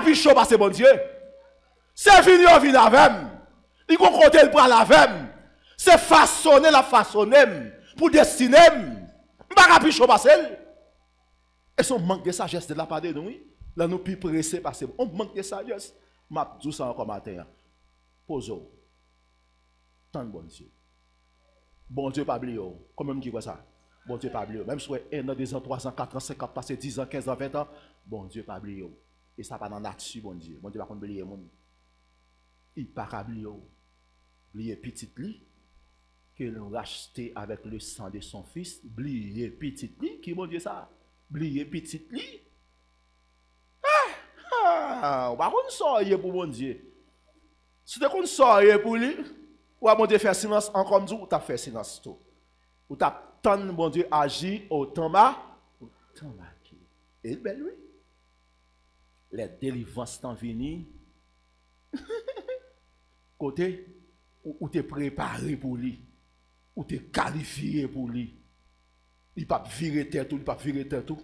plus chaud parce que bon Dieu. C'est fini, on vient avec. Il faut compter le bras avec. C'est façonner la façonner pour destiner. Pas plus chaud parce que. Et si on manque de sagesse de la part de nous, là nous plus pressés parce que on manque de sagesse. M'a dit ça encore matin. Pose-vous. Tant bon Dieu. Bon Dieu pas oublié. Comment dit quoi ça? Bon Dieu pas oublié. Même si 1 an, 2 ans, 3 ans, 4 ans, 5 ans, passé 10 ans, 15 ans, 20 ans, bon Dieu pas oublié. Et ça pas dans la nature, bon Dieu. Bon Dieu pas oublier monde. Il pas oublié. Oublier petit li que l'on racheté avec le sang de son fils, oublier petit li qui bon Dieu ça? Oublier petit li. On va qu'on sortir pour bon Dieu. Si tu qu'on sortir pour lui, ou à bon Dieu faire silence encore dit ou t'as fait silence tout. Ou t'as tant bon Dieu agir au temps marqué. Et ben lui, les délivrances sont venues côté où tu es préparé pour lui, où tu es qualifié pour lui. Il pas virer tête tout, il pas virer tête tout.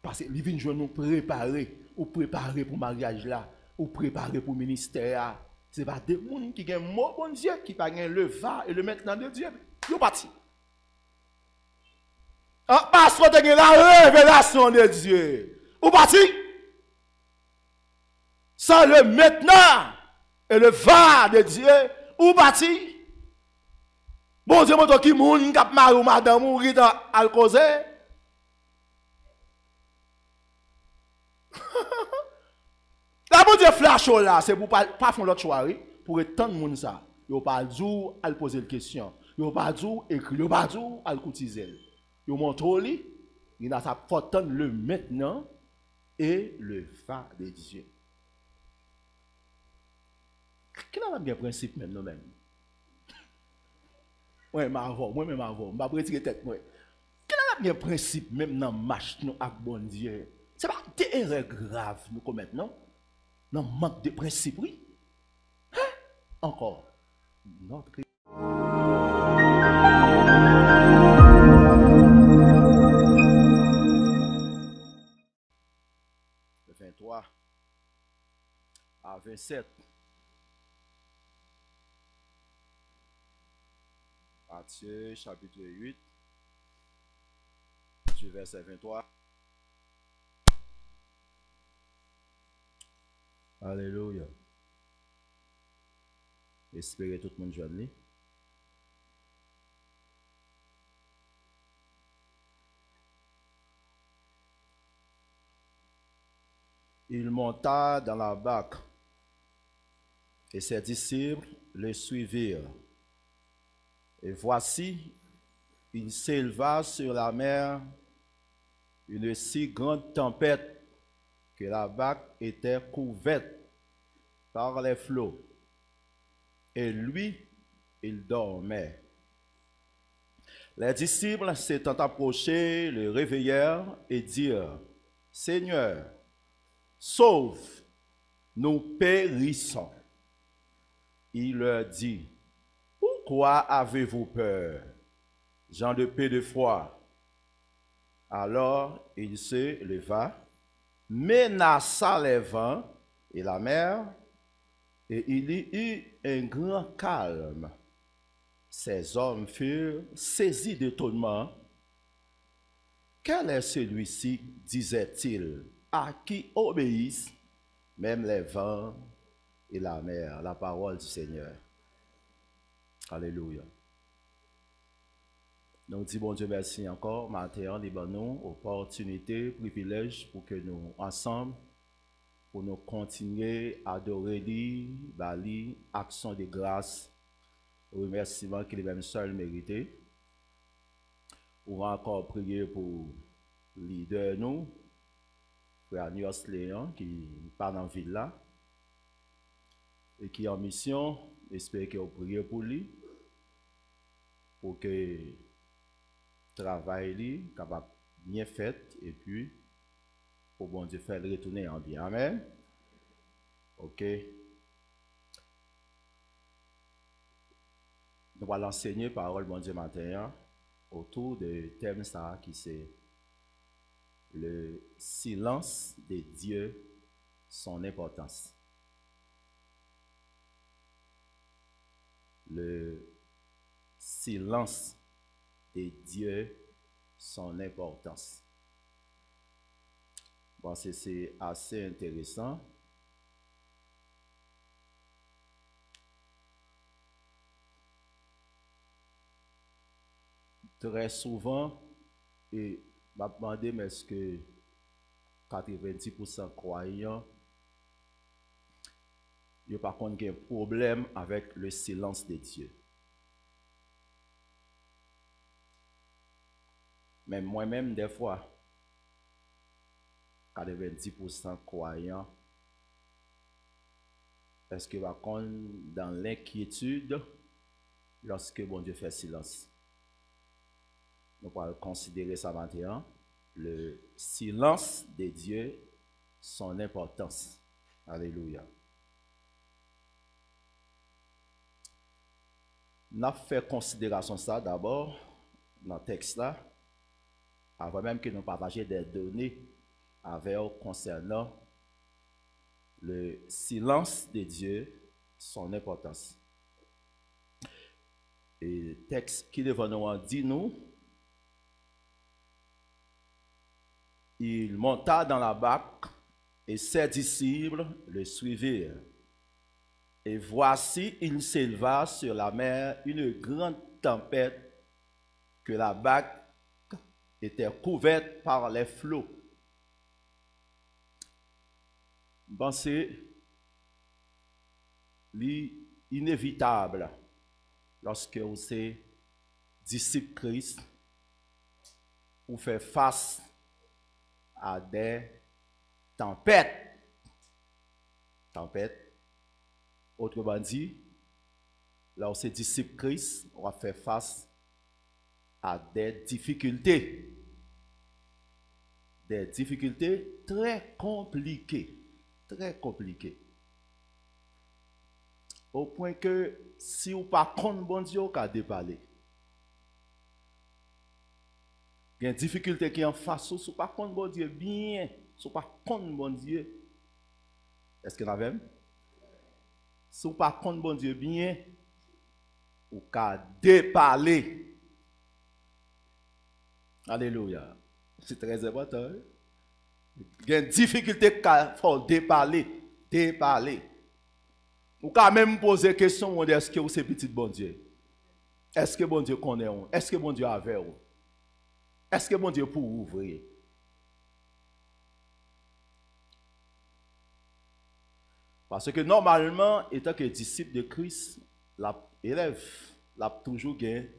Parce qu'il vient jouer nous préparer, ou préparer pour mariage là, ou préparer pour ministère. Ce n'est pas des gens qui ont un mot bon Dieu, qui pas le va et le maintenant de Dieu. Ils sont partis. Parce que tu as la révélation de Dieu. Ou parti? Sans le maintenant et le va de Dieu, ou parti? Bon Dieu, moi, qui moun kap marou madame ou rita al cause. La bon Dieu flash là, c'est pour pas faire l'autre choix, pour étendre moun ça. Yo pas dou al poser une question. Yo pas dou écrit, yo pas dou al coutiser. Yo montre li, il a sa forte le maintenant et le va de Dieu. Quel est le principe même nous-mêmes? Ouais, moi-même avant, je vais retirer tête moi. Quel est le principe même dans marche nous avec bon Dieu? C'est pas des erreurs graves nous commettons, non? Non, manque de principe, oui. Hein? Encore. Notre le 23 à 27. Matthieu chapitre 8, du verset 23. Alléluia. Espérez tout le monde joindre. Il monta dans la barque et ses disciples le suivirent. Et voici, il s'éleva sur la mer une si grande tempête que la barque était couverte par les flots. Et lui, il dormait. Les disciples s'étant approchés, le réveillèrent et dirent, Seigneur, sauve, nous périssons. Il leur dit, pourquoi avez-vous peur, gens de peu de foi? Alors il se leva, menaça les vents et la mer, et il y eut un grand calme. Ces hommes furent saisis d'étonnement. Quel est celui-ci, disait-il, à qui obéissent même les vents et la mer? La parole du Seigneur. Alléluia. Nous disons bon Dieu merci encore, matin, nous opportunité, privilège pour que nous ensemble, pour nous continuer à adorer lui, bali, action de grâce, remerciement qu'il est même seul mérité. On va encore prier pour le leader nous, frère Nios Léon, qui n'est pas dans la ville là, et qui est en mission. J'espère que vous priez pour lui, pour que le travail lui capable bien fait, et puis pour bon Dieu faire le retourner en bien. Amen. Ok. Nous allons enseigner parole bon Dieu matin autour de thème ça qui c'est le silence de Dieu son importance. Le silence de Dieu, son importance. Bon, c'est assez intéressant. Très souvent, et m'a demandé, mais est-ce que 90% croyants, il n'y a par contre un problème avec le silence de Dieu. Mais moi-même, des fois, 90% croyants, est-ce que par contre, dans l'inquiétude, lorsque bon Dieu fait silence? Nous allons considérer ça maintenant, le silence de Dieu, son importance. Alléluia. Nous avons fait considération de ça d'abord dans le texte là, avant même que nous partagions des données avec eux concernant le silence de Dieu, son importance. Et le texte qui devant nous dit nous, il monta dans la barque et ses disciples le suivirent. Et voici, il s'éleva sur la mer une grande tempête, que la barque était couverte par les flots. Pensez, l'inévitable, lorsque vous êtes disciple Christ, vous faites face à des tempêtes. Tempêtes. Autrement dit, là où c'est disciple Christ, on va faire face à des difficultés. Des difficultés très compliquées. Très compliquées. Au point que si vous ne pas compte bon Dieu, vous pouvez déparler. Il y a une difficulté qui est en face, si vous ne pas compte bon Dieu bien, si vous ne pas compte bon Dieu, est-ce que vous avez? Si vous ne pas compte bon Dieu bien, vous pouvez déparler. Alléluia. C'est très important. Hein? Il y a une difficulté qu'il faut déparler. Déparler. Vous pouvez même poser la question, est-ce que vous êtes petit bon Dieu? Est-ce que bon Dieu connaît vous? Est-ce que bon Dieu avec vous? Est-ce que bon Dieu pour ouvrir? Parce que normalement, étant que disciple de Christ, l'élève a toujours gagné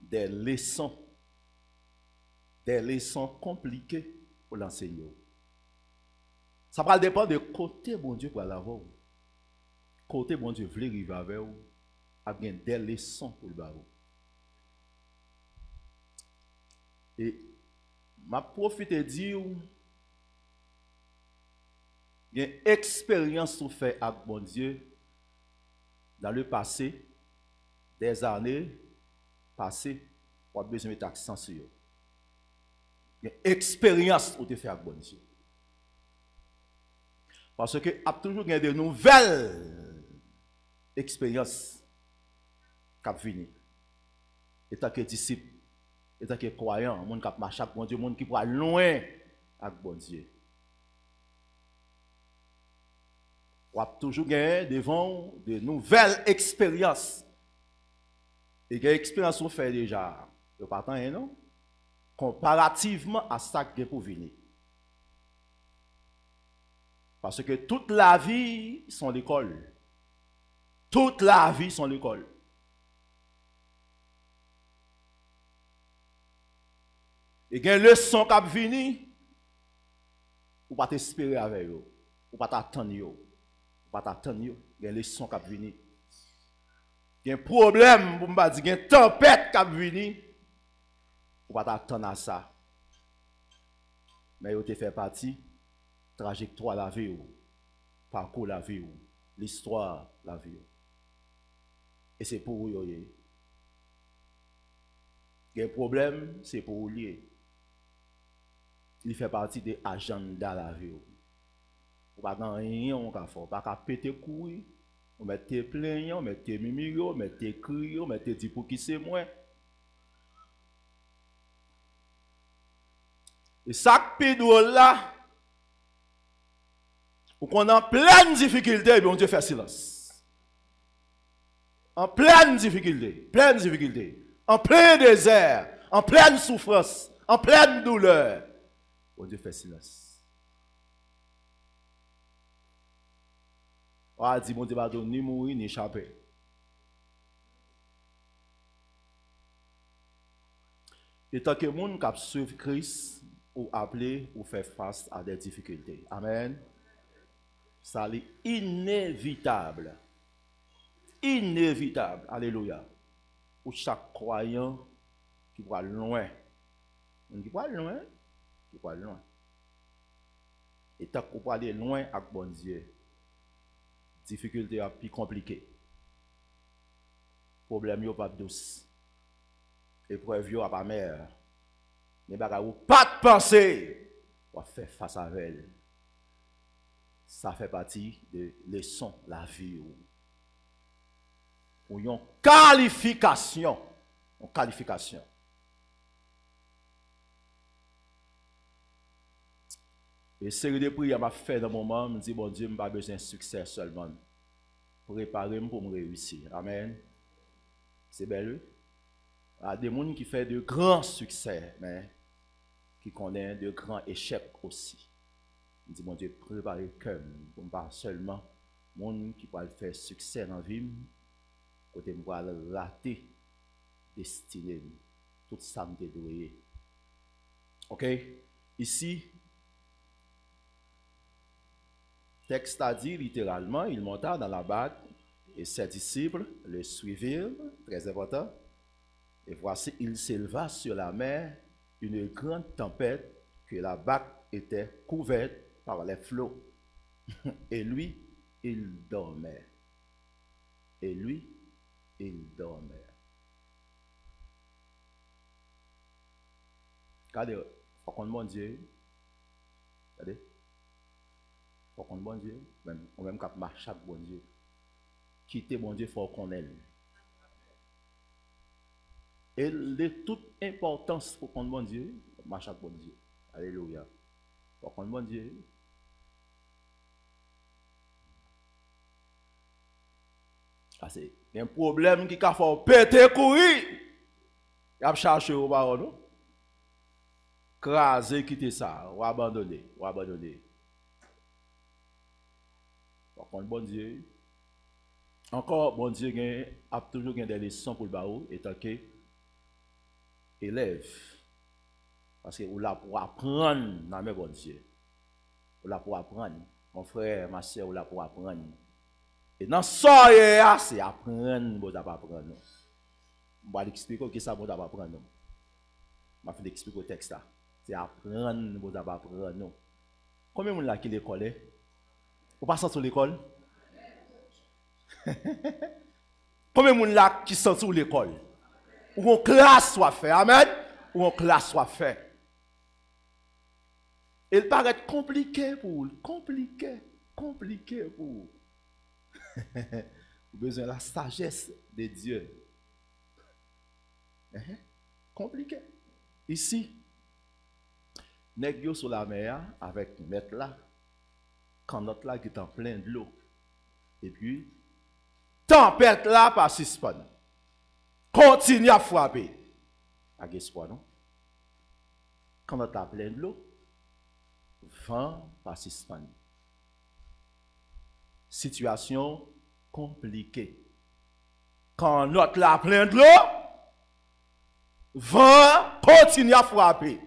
des leçons compliquées pour l'enseigner. Ça va dépendre de côté bon Dieu pour l'avoir. Côté bon Dieu veut arriver avec vous, a gagné des leçons pour le barreau. Et ma profite et dire, il y a une expérience qu'on fait avec bon Dieu dans le passé, des années passées, on a besoin de mettre accent sur eux. Il y a une expérience qu'on fait avec bon Dieu. Parce que a toujours de nouvelles expériences qui viennent. Étant que disciple, étant que croyant, monde qui marche avec bon Dieu, monde qui va loin avec bon Dieu. On a toujours gagné devant de nouvelles expériences. Et quelle expérience on fait déjà? Le pas tant, non? Comparativement à ça qui est pour venir. Parce que toute la vie, sont l'école. Toute la vie, sont l'école. Et il y a une leçon qui va venir, ou pas t'espérer avec eux, ou pas t'attendre eux. Pas t'attendre, il y a une leçon qui va venir. Il y a un problème, il y a une tempête qui va venir. Ou pas t'attendre à ça. Mais il te fait partie, trajectoire la vie, parcours la vie, l'histoire la vie. Et c'est pour vous. Il y a un problème, c'est pour vous lier. Il fait partie de l'agenda la vie. Ou pas dans rien, on va faire. Pas qu'à péter couille. On met tes plaintes, on met tes mimiques, on met tes cris, on met tes dit pour qui c'est moi. Et ça qui drôle là, ou qu'on est en pleine difficulté, bon Dieu fait silence. En pleine difficulté, en plein désert, en pleine souffrance, en pleine douleur, bon Dieu fait silence. On a dit, mon Dieu, va ni mourir ni échapper. Et tant que les gens qui suivent Christ, ou appelé ou faire face à des difficultés. Amen. Ça est inévitable. Inévitable. Alléluia. Pour chaque croyant qui va loin. Qui va loin. Qui va loin. Et tant qu'on va aller loin avec bon Dieu, difficulté est plus compliquée. Problème n'est pas douce. Épreuve n'est pas mère. Mais pas de penser, on va faire face à elle. Ça fait partie de leçon la vie. Ou une qualification. Une qualification. Et série de prières m'a fait dans le moment, me dit bon Dieu, je n'ai pas besoin de succès seulement. Préparez-moi pour me réussir. Amen. C'est belle. Il y a des gens qui font de grands succès, mais qui connaissent de grands échecs aussi. Je dis, mon Dieu, préparez le cœur, pour pas seulement monde qui va faire succès dans la vie, côté va rater destinée, tout ça me dédoué. Ok? Ici, le texte a dit littéralement, il monta dans la barque et ses disciples le suivirent, très important. Et voici, il s'éleva sur la mer une grande tempête, que la barque était couverte par les flots. Et lui, il dormait. Et lui, il dormait. Regardez, il faut qu'on demande Dieu. Regardez. Il faut qu'on demande Dieu. Même quand marche avec bon Dieu. Quitter bon Dieu, il faut qu'on aille. Et de toute importance pour qu'on bon Dieu, marche avec bon Dieu. Alléluia. Pour qu'on bon Dieu. C'est un problème qui a fait péter courir. Il a cherché au baron. Craser, quitter ça, ou abandonner, ou abandonner. Pour qu'on bon Dieu. Encore, bon Dieu a toujours des leçons pour le baron, étant que élève. Parce que vous là pour apprendre dans mes bon Dieu. Vous là pour apprendre. Mon frère, ma soeur, vous là pour apprendre. Et dans ça, c'est apprendre, vous avez apprendre. Je vais expliquer ce que ça vous avez apprendre. Je vais expliquer le texte là. C'est apprendre, vous avez apprendre. Combien de gens là qui l'école? Vous passez sur l'école? Combien de gens là qui sont sur l'école? Ou en classe soit fait, amen? Ou en classe soit fait. Il paraît compliqué pour vous, compliqué pour vous. Vous avez besoin de la sagesse de Dieu. Compliqué. Ici, nèg yo sur la mer avec maître là, quand notre là qui est en plein de l'eau. Et puis, tempête là par suspend. Continue à frapper. À espoir, non? Quand notre là plein de l'eau, vent par suspend. Situation compliquée. Quand notre là plein de l'eau, vent continue à frapper.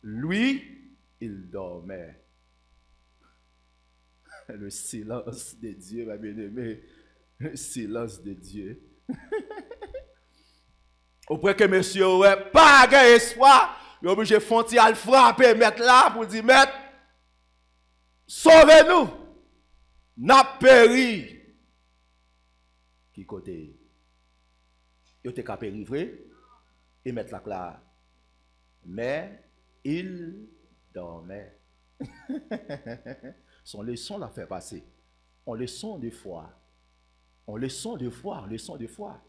Lui, il dormait. Le silence de Dieu, ma bien-aimée. Le silence de Dieu. Auprès que monsieur ouais pas d'espoir, il est obligé de foncer à le frapper, mettre là pour dire mettre sauvez-nous. N'a péri. Qui côté? Il était qu'à périr vrai et mettre là. Mais il dormait. Son leçon la fait passer. On leçon de foi. On leçon de foi, on leçon de foi.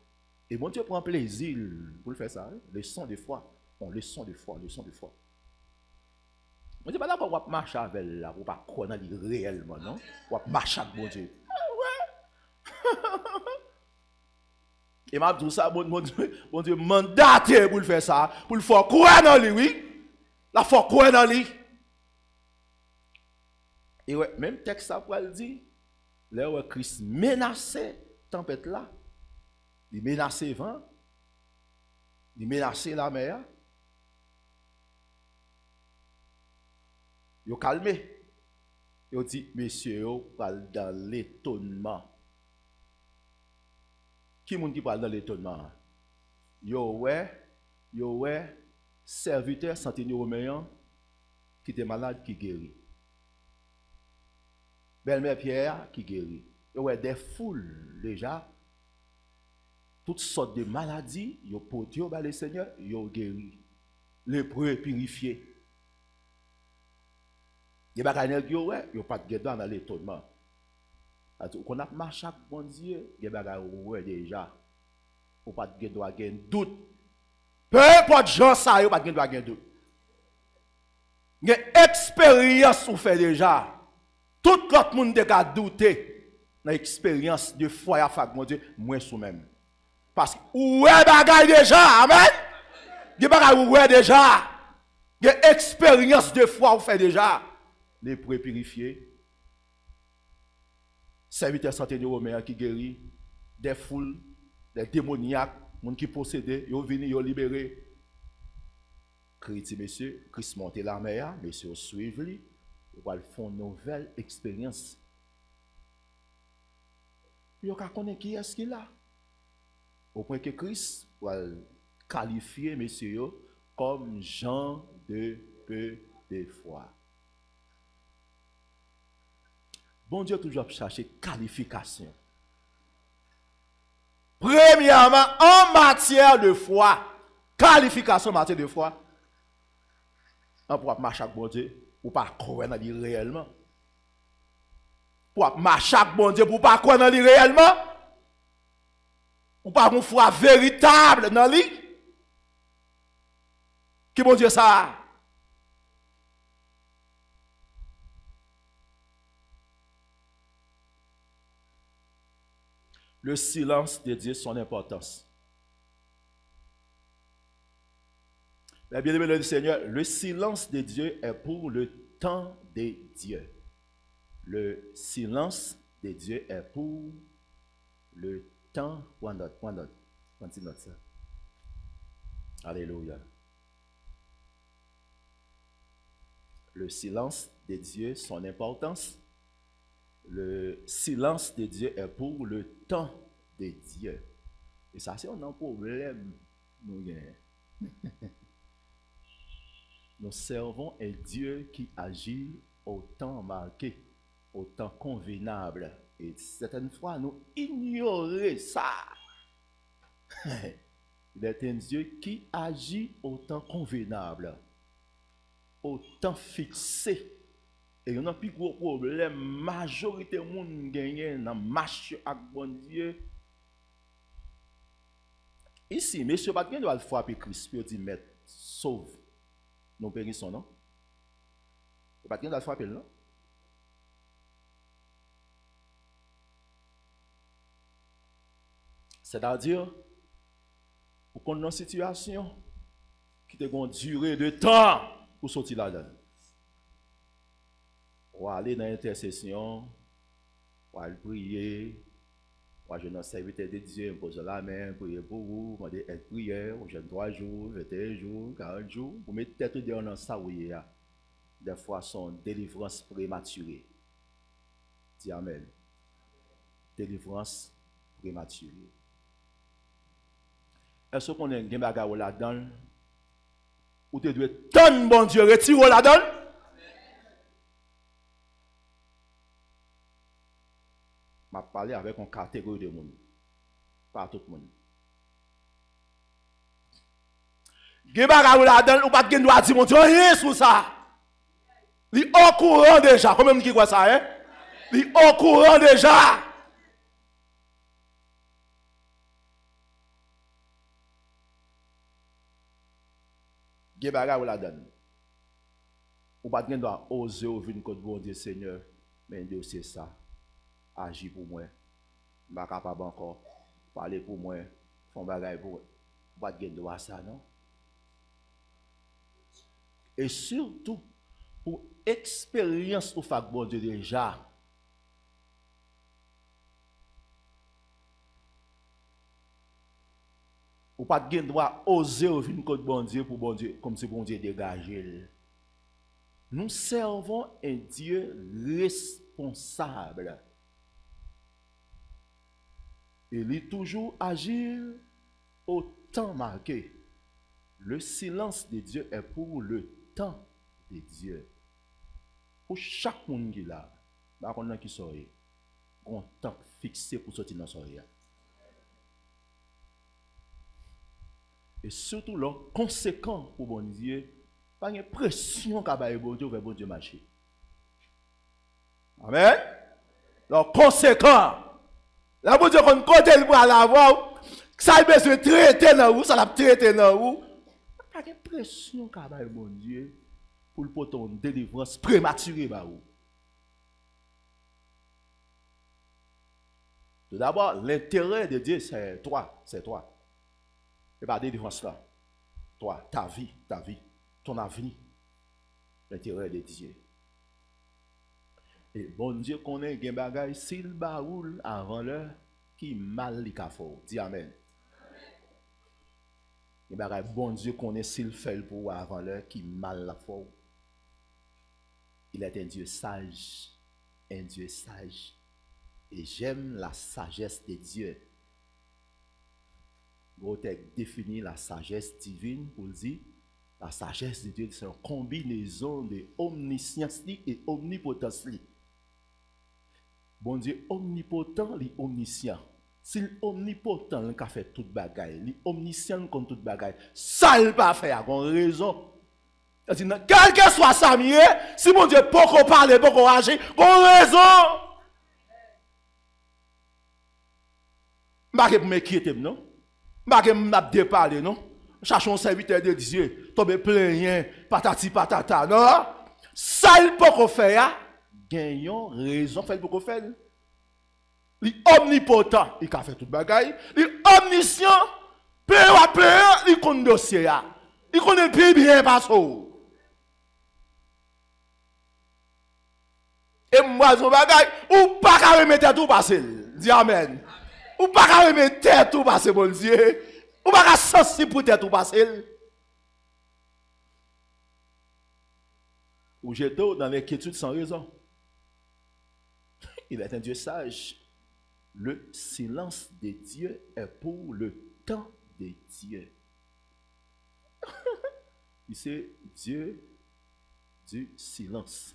Et bon Dieu prend plaisir pour le faire ça. Leçon de foi. On leçon de foi, leçon de foi. On dit pas là pour marcher avec là, pour pas croire dans lui réellement, non? Pour marcher avec bon Dieu. Et m'a dit ça, bon Dieu mandaté pour le faire ça, pour le faire croire dans lui, oui. La faire croire dans lui. Et ouais, même texte ça pour le dire, là où Christ menaçait tempête là, il menaçait vent, il menaçait la mer. Il a calmé. Il a dit, messieurs, vous parlez dans l'étonnement. Qui est-ce qui parle dans l'étonnement? Yo ouais, serviteur centenier romain qui était malade qui guérit. Belle-mère Pierre qui guérit. Yo ouais, des foules déjà, toutes sortes de maladies, yo porté au bas le Seigneur, yo guéri. Lépreux purifié. Il y a des gens qui n'ont pas de guédon dans l'étonnement. Quand on a marché avec bon Dieu, il y a des gens qui déjà. Il n'y a pas de guédon, il y a un doute. Peu importe gens ça, il n'y a pas de guédon, il y a un doute. Il y a une expérience qu'on fait déjà. Tout l'autre monde a douté dans l'expérience de foi avec mon Dieu, moi sous-même. Parce que où est bagaille déjà, amen? Il y a des bagaille où est déjà. Il y a une expérience de foi qu'on fait déjà. Les prêts purifiés, serviteurs santé de Romain qui guérit, des foules, des démoniaques, des gens qui possédaient, ils ont venu, ils ont libéré. Christ, monsieur, Christ monte la mer, monsieur suivent lui, ils vont faire une nouvelle expérience. Ils vont connaître qui est-ce qu'il a. Au point que Christ va qualifier monsieur comme gens de peu de foi. Bon Dieu toujours chercher qualification. Premièrement, en matière de foi, qualification en matière de foi, on peut marcher avec bon Dieu pour pas croire dans lui réellement. Pour marcher avec bon Dieu pour pas croire dans lui réellement. Ou pas une foi véritable dans lui. Qui bon Dieu ça? Le silence de Dieu, son importance. Mais bien aimé le Seigneur, le silence de Dieu est pour le temps de Dieu. Le silence de Dieu est pour le temps. Point note. Ça. Alléluia. Le silence de Dieu, son importance. Le silence de Dieu est pour le temps de Dieu. Et ça, c'est un problème. Nous servons un Dieu qui agit au temps marqué, au temps convenable. Et certaines fois, nous ignorons ça. Il est un Dieu qui agit au temps convenable, au temps fixé. Et il y a un plus gros problème, majorité de monde gagne dans marche avec bon Dieu. Ici, monsieur Patien doit frapper Christ, puis dit maître, sauve. Nous périssons, non? Patien doit frapper, non? C'est-à-dire, pour qu'on ait une situation qui a une durée de temps pour sortir là-dedans. On va aller dans l'intercession, on va prier, on va jeûner serviteur de Dieu, poser la main, prier pour vous, demander être prière, on jeûne 3 jours, 21 jours, 40 jours, vous mettez tête dans ça où il y a des fois son délivrance prématurée. Dis Amen. Délivrance prématurée. Est-ce qu'on a un bagarre là-dedans? Ou tu dois tant bon Dieu retirer là-dedans? Je parler avec une catégorie de monde. Pas tout le monde. Gen bagarre là-dedans, ou pas gen droit dire mon Dieu rien sur ça. Il est au courant déjà. Combien de qui croit ça, hein? Il est au courant déjà. Gen bagay ou la donne. Ou pas de doit oser venir contre bon Dieu Seigneur, mais Dieu c'est ça. Agis pour moi. Pas capable encore parler pour moi, font bagay pour moi. Pas de droit ça non. Et surtout pour expérience ou fait bon Dieu déjà. Ou pas de droit oser venir contre bon Dieu pour bon Dieu comme si bon Dieu dégagé. Nous servons un Dieu responsable. Il est toujours agir au temps marqué. Le silence de Dieu est pour le temps de Dieu. Pour chaque monde qui est là, par contre, qui sort, un temps fixé pour sortir dans soirée. Et surtout, le conséquent pour bon Dieu, pas une pression qu'a ba bon Dieu vers bon Dieu marcher. Amen. Le conséquent, la bon Dieu qu'on côté pour l'avoir, ça il besoin traiter dans vous, ça l'a traiter dans vous. Pas de pression qu'a ba bon Dieu pour le poton délivrance prématurée ba vous. Tout d'abord, l'intérêt de Dieu c'est toi, et pas délivrance là. Toi, ta vie, ton avenir, l'intérêt de Dieu. Et bon Dieu connaît gen bagay s'il baoul avant l'heure qui mal li ka fò. Dis amen. Gen bagay bon Dieu connaît s'il fait pour avant l'heure qui mal la fò. Il est un Dieu sage, un Dieu sage. Et j'aime la sagesse de Dieu. Gotek définit la sagesse divine pour dire la sagesse de Dieu, c'est une combinaison de omniscience et omnipotence. Bon Dieu omnipotent, il est omniscient. S'il omnipotent, il a fait toute bagaille. Il est omniscient contre toute bagaille. Ça, il pas fait, il a raison. Quel que soit ça, si mon Dieu peut qu'on parle, peut qu'on agit, il a raison. Je ne vais pas m'inquiéter, non? Je ne vais pas me déparler, non? Cherchons un serviteur de Dieu, tombe plein, patati patata, non? Ça, il peut qu'on faire, gagnons raison, fait pour qu'on fait. Il est omnipotent, il a fait toute bagaille. Il est omniscient, peu à peu, il connaît le dossier. Il connaît le pays bien, parce que. Et moi, son bagaille, ou pas qu'à remettre tout passer. Dis amen. Ou pas qu'à remettre tout passer, bon Dieu. Ou pas qu'à sensible pour tout passer. Ou j'étais dans l'inquiétude sans raison. Il est un Dieu sage. Le silence de Dieu est pour le temps de Dieu. C'est Dieu du silence.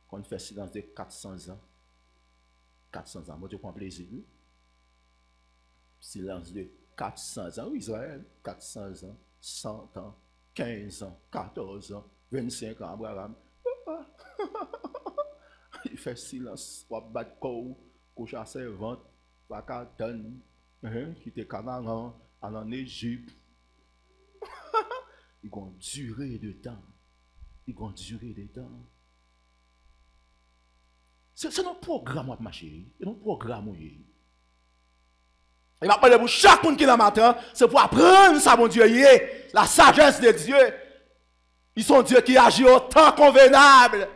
Quand on fait silence de 400 ans, 400 ans, moi je prends plaisir. Silence de 400 ans, Israël, 400 ans, 100 ans, 15 ans, 14 ans, 25 ans, Abraham. Il fait silence, ou bat kou, couche à servante, pas qu'à donner, qui était Canaan, en Égypte. Ils vont durer de temps. Ils vont durer de temps. C'est notre programme, ma chérie. C'est notre programme. Il va parler pour chaque monde qui est dans le matin, c'est pour apprendre ça, mon Dieu, la sagesse de Dieu. Ils sont Dieu qui agit au temps convenable.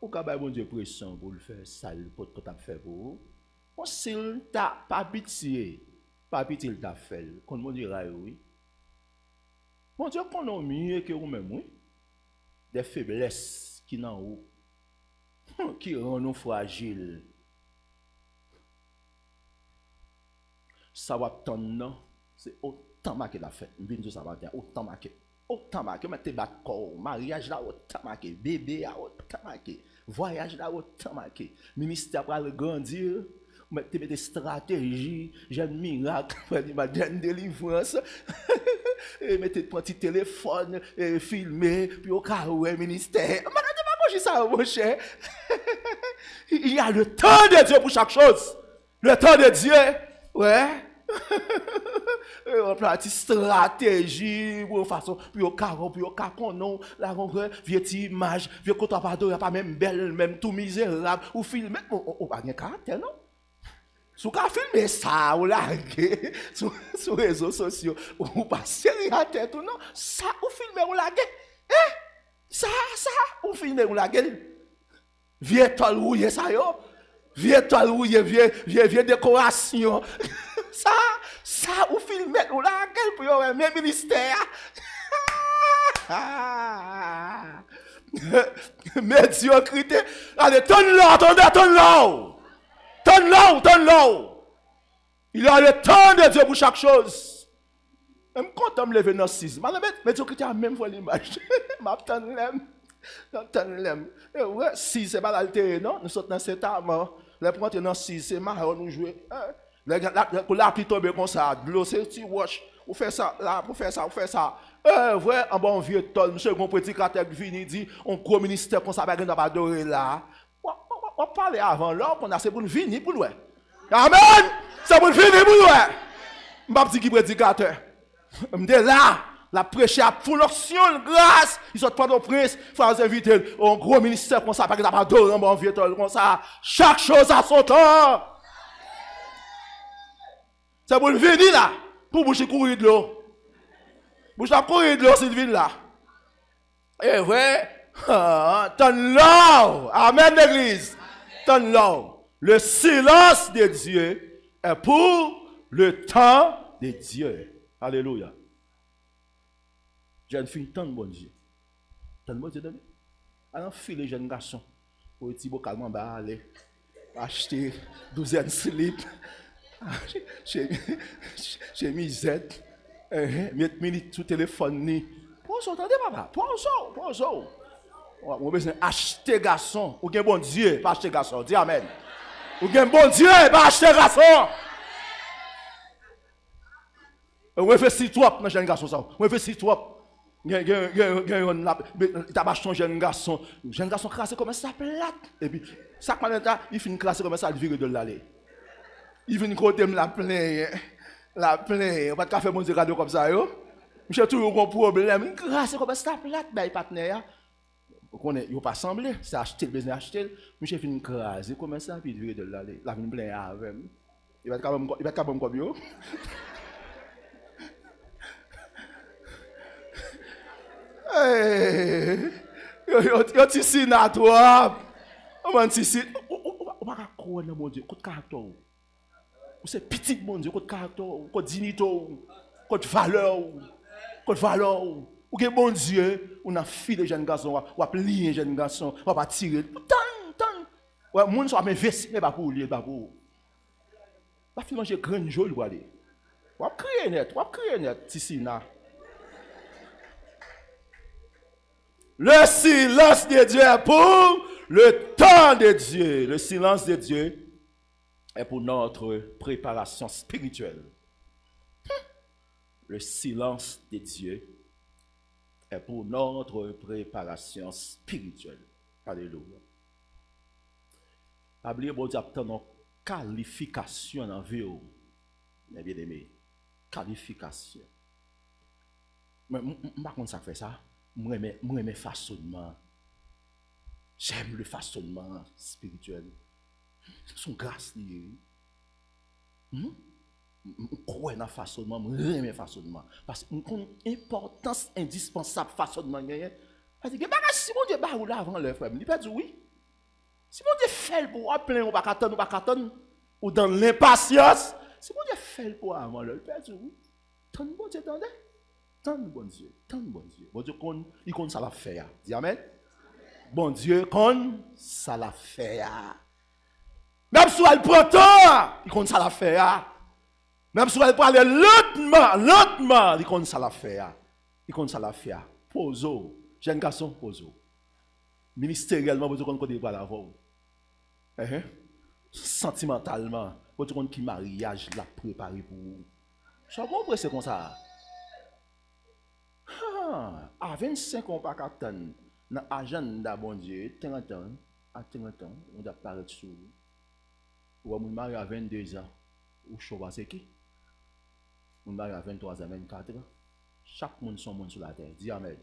Ou quand bon Dieu pression pour le faire, ça le pot que tu as fait pour vous. Bon, s'il t'a pas pitié, il t'a fait. Quand mon Dieu oui. Mon Dieu connaît mieux que vous-même, oui. Des faiblesses qui n'en ont, qui rendent nous fragiles. Ça va attendre, c'est autant marqué la fête. Je viens de ça va dire, autant marqué. Autant marqué, mais t'es d'accord. Mariage là, autant marqué. Bébé là, autant marqué. Voyage là, autant marqué. Ministère pour le grandir. tu mets des stratégies, j'ai un miracle, ma délivrance. Et mettez un petit téléphone, et filmer, puis au cas où un ministère. Je ça, mon cher. Il y a le temps de Dieu pour chaque chose. Le temps de Dieu, ouais. On prend une stratégie pour façon, puis au cas qu'on non, la vieux image, vieux côté pas il n'y a pas même belle, même tout misérable, ou filmer, on pas de caractère, non? Si vous filmez ça, ou laguez sur les réseaux sociaux, ou pas sérieux à tête, non? Ça, ou filmez, ou laguez. Ça, ou filmez, ou laguez. Vieux tol rouillé, ça, yo. Vieux tol rouillé, vieux décoration. Ça, ou filmez, ou laguez, pour yon, mes ministères. Médiocrité. Allez, tonne-là. Tonne-là. Il y a le temps de Dieu pour chaque chose. Je suis content de me lever dans 6. Mais Dieu qui a même fait l'image. Je 6, c'est pas l'altéré, non? Nous sommes dans cet âme. Les points dans 6, c'est marrant, nous jouer. Pour la pluie tomber comme ça, de l'eau, c'est un petit wash. Vous faites ça, là, vous faites ça. Vrai, un bon vieux tol, monsieur, un prédicateur qui vient dit, on gros ministère comme ça, on va adorer là. On parle avant l'heure, on a c'est pour nous venir pour nous. Amen! C'est pour nous venir pour nous. Je ne sais pas qui prédicateur. Je dis là, la prêcher à full option, grâce. Ils sont pas de prince, il faut inviter un gros ministère comme ça, parce que pas adorer un bon vieux tol comme ça. Chaque chose a son temps. C'est pour nous venir là, pour boucher courir de l'eau. Boucher courir de l'eau, c'est vient là. Et vrai, tonne-là. Amen, l'église. Tonne-là. Le silence de Dieu est pour le temps de Dieu. Alléluia. Jeune fille, tant de bon Dieu. Tant de bon Dieu, donné. Alors, fille, les jeunes garçons, pour être bocalement bas, aller acheter 12 slip chez Misette. Mettre minutes sur téléphone. Pour entendez, papa? Pour on a besoin d'acheter garçon. Ou bien bon Dieu, pas acheter garçon. Dis amen. Ou bien bon Dieu, pas acheter garçon. On fait si trop dans jeune garçon ça. On fait si trop. T'as acheté un jeune garçon. Jeune garçon crassé comme ça plate. Et puis chaque matin, il finit crassé comme ça, il vire de l'aller. Il vient côté me la plaît. On va pas faire mon Dieu cadeau comme ça yo. J'ai toujours un problème. Crassé comme ça plate, ben partenaire. Il ne pas semblé, c'est acheter, le besoin d'acheter. Monsieur finit craser comme ça, puis il vire de l'aller. La vie plein avec. Il va être capable comme yo. Yo tisi na toi. On tisi. On va croire dans mon Dieu, côté caractère. C'est petit mon Dieu, côté caractère, côté dignité, côté valeur. Ou que bon Dieu, on a fille de jeunes garçons, on a plié jeunes garçons, on va tirer. Tant. Ouais, moun soit investi, mais pas pour lui, pas pour. Pas fi manger grain jaune pour aller. On va crier net, tisi na. Le silence de Dieu est pour le temps de Dieu. Le silence de Dieu est pour notre préparation spirituelle. Le silence de Dieu est pour notre préparation spirituelle. Alléluia. Oubliez, bon Dieu, une qualification dans la vie. Mes bien-aimés, qualification. Mais je ne sais pas comment ça fait ça. Moi, j'aime façonnement. J'aime le façonnement spirituel. C'est son grâce liée. Je crois dans le façonnement, je aime le façonnement. Parce que je l'importance indispensable du façonnement. Parce que si mon Dieu bat ou là avant l'heure, il peut dire oui. Si mon Dieu fait pour appeler, on va attendre, ou dans l'impatience, si mon Dieu fait pour avant l'heure, il peut dire oui. Tant bon Dieu, attendez. Tant bon Dieu. Bon Dieu, il compte ça la faire. Dis amen. Bon Dieu, compte ça la faire. Même si elle prend temps, il compte ça la faire. Même si elle parle lentement, il compte ça la faire. Poso. Jeune garçon, poso. Ministériellement, vous comptez pas la voix. sentimentalement, pour tout le monde qui mariage l'a préparé pour vous. Ça comprend c'est comme ça. À 25 ans, pas attendre dans l'agenda bon Dieu, 30 ans, à 30 ans, on doit paraître sur vous. Ou on marié à 22 ans, ou choix c'est qui? On marié à 23 ans, 24 ans. Chaque monde son monde sur la terre. Dis Amen.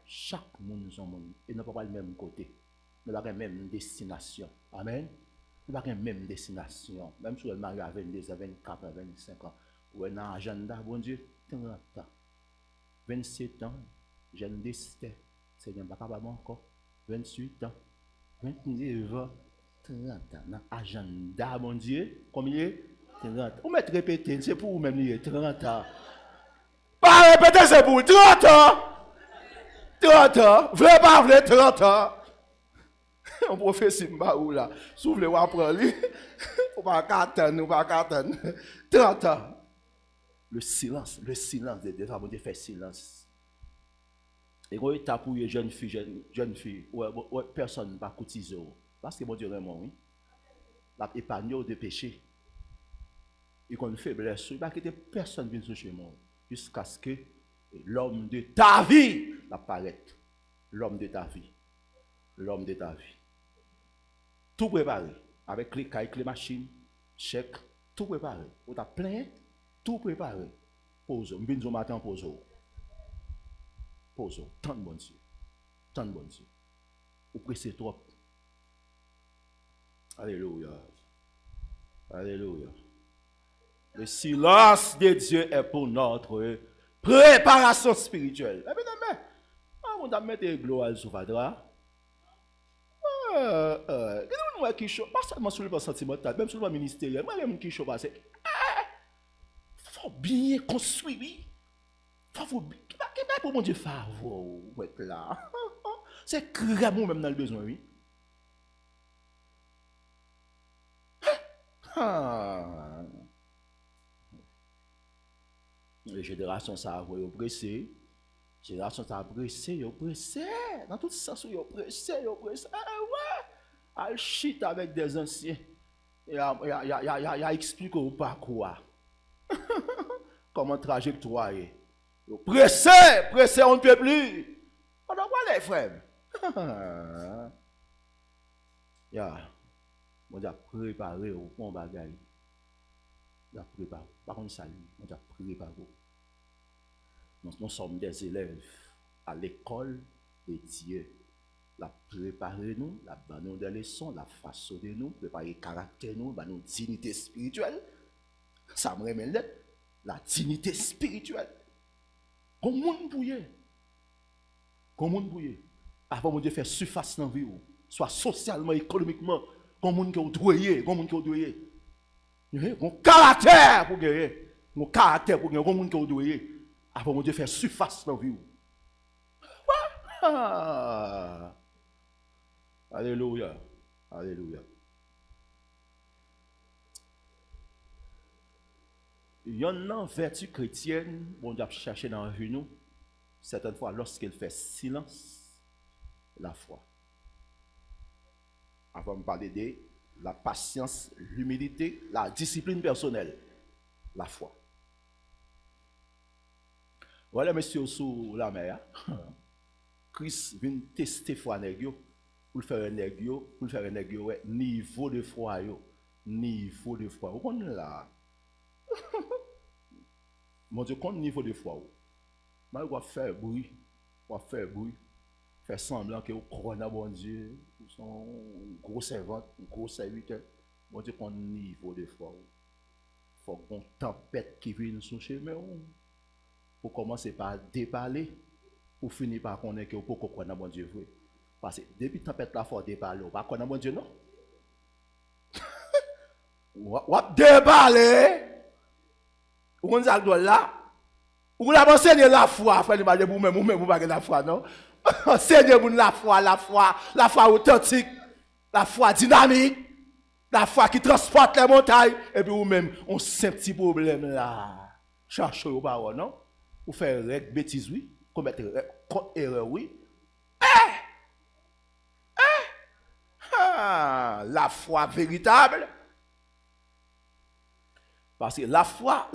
Chaque monde son monde. Et n'a pas le même côté. Nous n'avons pas la même destination. Amen. Nous n'avons pas la même destination. Même si on est marié à 22 ans, 24 ans, 25 ans. Ou on a un agenda, bon Dieu, 30 ans. 27 ans, jeune destin. C'est bien, pas capable encore. 28 ans, 29 ans, 30 ans. Agenda, mon Dieu, combien? 30. Vous mettez répéter, c'est pour vous-même, 30 ans. Pas répéter, c'est pour 30 ans. 30 ans, vrai pas vrai, 30 ans. On prophétie ou là. Si vous voulez apprendre, on va attendre, on va attendre. 30 ans. Le silence de Dieu, ça veut dire faire silence. Et quand il tape pour les jeunes filles, personne ne va cotiser. Parce que mon Dieu vraiment, oui. La épargne de péché. Il y a une faiblesse, il ne va quitter personne qui vient chez moi. Jusqu'à ce que l'homme de ta vie apparaisse. L'homme de ta vie. L'homme de ta vie. Tout préparé. Avec les cailles, les machines, chèques, tout préparé. On t'a plein, tout préparé. Pose. Je viens matin, pose. Pose. Tant de bon Dieu. Tant de bon Dieu. Vous pressez trop. Alléluia. Alléluia. Le silence de Dieu est pour notre préparation spirituelle. Eh bien, on a mis des gloires sur votre drap. Qu'est-ce qui chauffe? Pas seulement sur le plan sentimental, même sur le plan ministériel. Moi, les gens qui chauffent, c'est. Il faut bien construire. Il faut bien. Pour mon Dieu, favor, là. C'est vraiment même dans le besoin, oui. Les générations, ça va pressé. Les générations, ça va pressé. Dans tout sens, ils pressé. Ouais. Al shit avec des anciens. Il a expliqué au parcours. Comment trajectoire est. Pressé, on ne peut plus. On doit voir les frères. On a préparé au bon bagage. On a préparé. Par contre, ça, on a préparé. Nous sommes des élèves à l'école de Dieu. La préparer nous, la donner des leçons, la façonner nous, préparer le caractère nous, la dignité spirituelle. Ça me remet la dignité spirituelle. Comment on bouille? Comment on bouille? Avant de faire surface dans la vie, soit socialement, économiquement, comment on doit comment on doit. Mon caractère pour gagner. Mon caractère pour gagner. Comment on doit. Avant de faire surface dans la vie. Alléluia. Alléluia. Il y a une vertu chrétienne, on doit chercher dans la vie, nous, certaines fois, lorsqu'elle fait silence, la foi. Avant de parler de la patience, l'humilité, la discipline personnelle, la foi. Voilà, monsieur, sous la mer, Christ vient tester foi négio. Pour faire un négio, niveau de foi, niveau de foi. Vous connaissez là? Mon Dieu, quel niveau de foi? Mais on va faire bruit, faire semblant que vous croyez dans bon Dieu, vous êtes un gros servant, un gros serviteur. Mon Dieu, quel niveau de foi? Il faut qu'on tempête qui vient sur chemin. Pour commencer par déballer, pour finir par connaître que vous pouvez croire dans bon Dieu. Parce que depuis tempête là, il faut déballer. Vous ne croyez pas dans bon Dieu, non? Vous déballer. Vous avez là. Vous avez enseigné la foi. Vous-même, vous avez la foi, non? Enseignez-vous la foi authentique, la foi dynamique, la foi qui transporte les montagnes. Et puis vous-même, on a un petit problème là. Cherchez vos paroles, non? Vous faites bêtises, oui. Commettre erreur, oui. la foi véritable. Parce que la foi,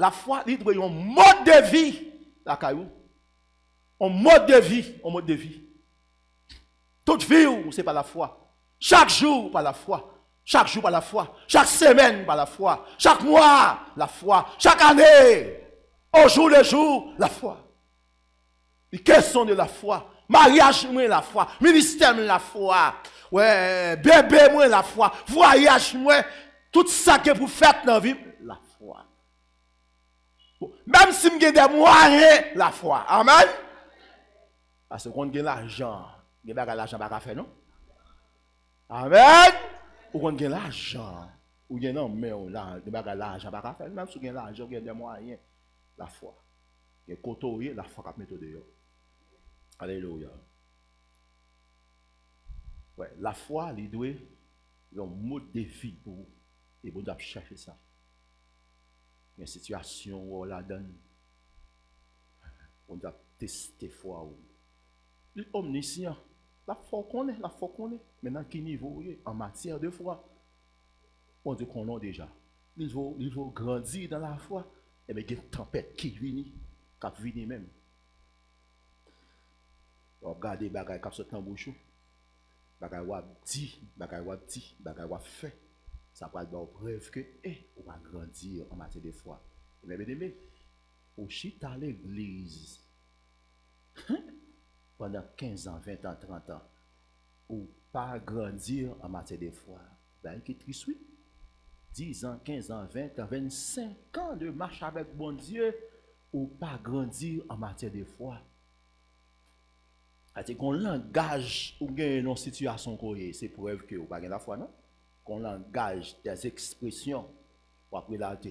il doit y avoir un mode de vie, la caillou. Un mode de vie, un mode de vie. Toute vie, c'est pas la foi. Chaque jour, par la foi. Chaque jour, par la foi. Chaque semaine, par la foi. Chaque mois, la foi. Chaque année, au jour le jour, la foi. Les questions de la foi. Mariage, moi, la foi. Ministère, la foi. Ouais, bébé, moi, la foi. Voyage, moi. Tout ça que vous faites dans la vie, la foi. Même si vous avez des moyens, la foi. Amen. Parce que quand vous avez l'argent, vous avez l'argent pas faire, non? Amen. Ou quand vous avez l'argent, ou vous avez l'argent pas faire. Même si vous avez l'argent, vous avez des moyens, la foi. Vous avez côtoyé la foi qui met au dehors. Alléluia. Ouais, la foi, il doit y avoir un mode de vie pour vous. Et vous devez chercher ça. Il y a une situation où on la donne. On doit tester la foi. L'omniscient, la foi qu'on est, Maintenant, quel niveau en matière de foi? On dit qu'on l'a déjà. Il faut grandir dans la foi. Et bien, il y a une tempête qui vient même. Regardez les bagages qui sont en bouche. Les bagages qui dit, les bagages qui fait. Ça va être preuve que, on va grandir en matière de foi. Mais bien aimé, au chita à l'église, pendant 15 ans, 20 ans, 30 ans, ou pas grandir en matière de foi. Ben, qui est triste, 10 ans, 15 ans, 20 ans, 25 ans de marche avec bon Dieu, ou pas grandir en matière de foi. C'est qu'on langage ou gagne une situation c'est preuve que vous n'avez pas la foi, non? Qu'on langage des expressions,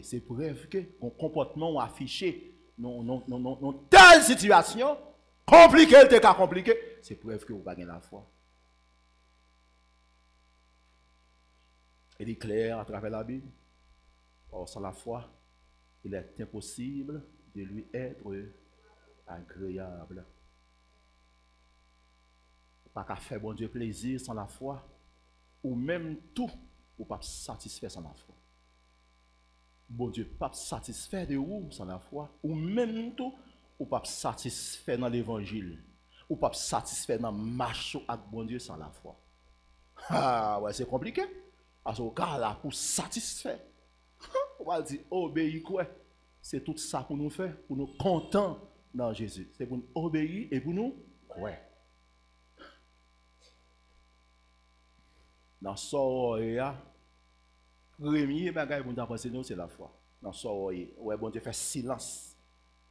c'est preuve que mon comportement affiché dans telle situation, compliqué, c'est preuve que vous n'avez pas la foi. Il est clair à travers la Bible. Or, sans la foi, il est impossible de lui être agréable. Pas qu'à faire bon Dieu plaisir sans la foi, ou même tout, ou pas satisfait sans la foi. Bon Dieu pas satisfait de vous sans la foi, ou même tout, ou pas satisfait dans l'évangile, ou pas satisfait dans marche avec bon Dieu sans la foi. Ah ouais, c'est compliqué. Parce que car là pour satisfaire, on va dire obéir quoi? C'est tout ça pour nous faire, pour nous contents dans Jésus. C'est pour nous obéir et pour nous quoi? Dans ce premier bagage pour nous penser nous c'est la foi. Dans ce ouais bon Dieu fait silence.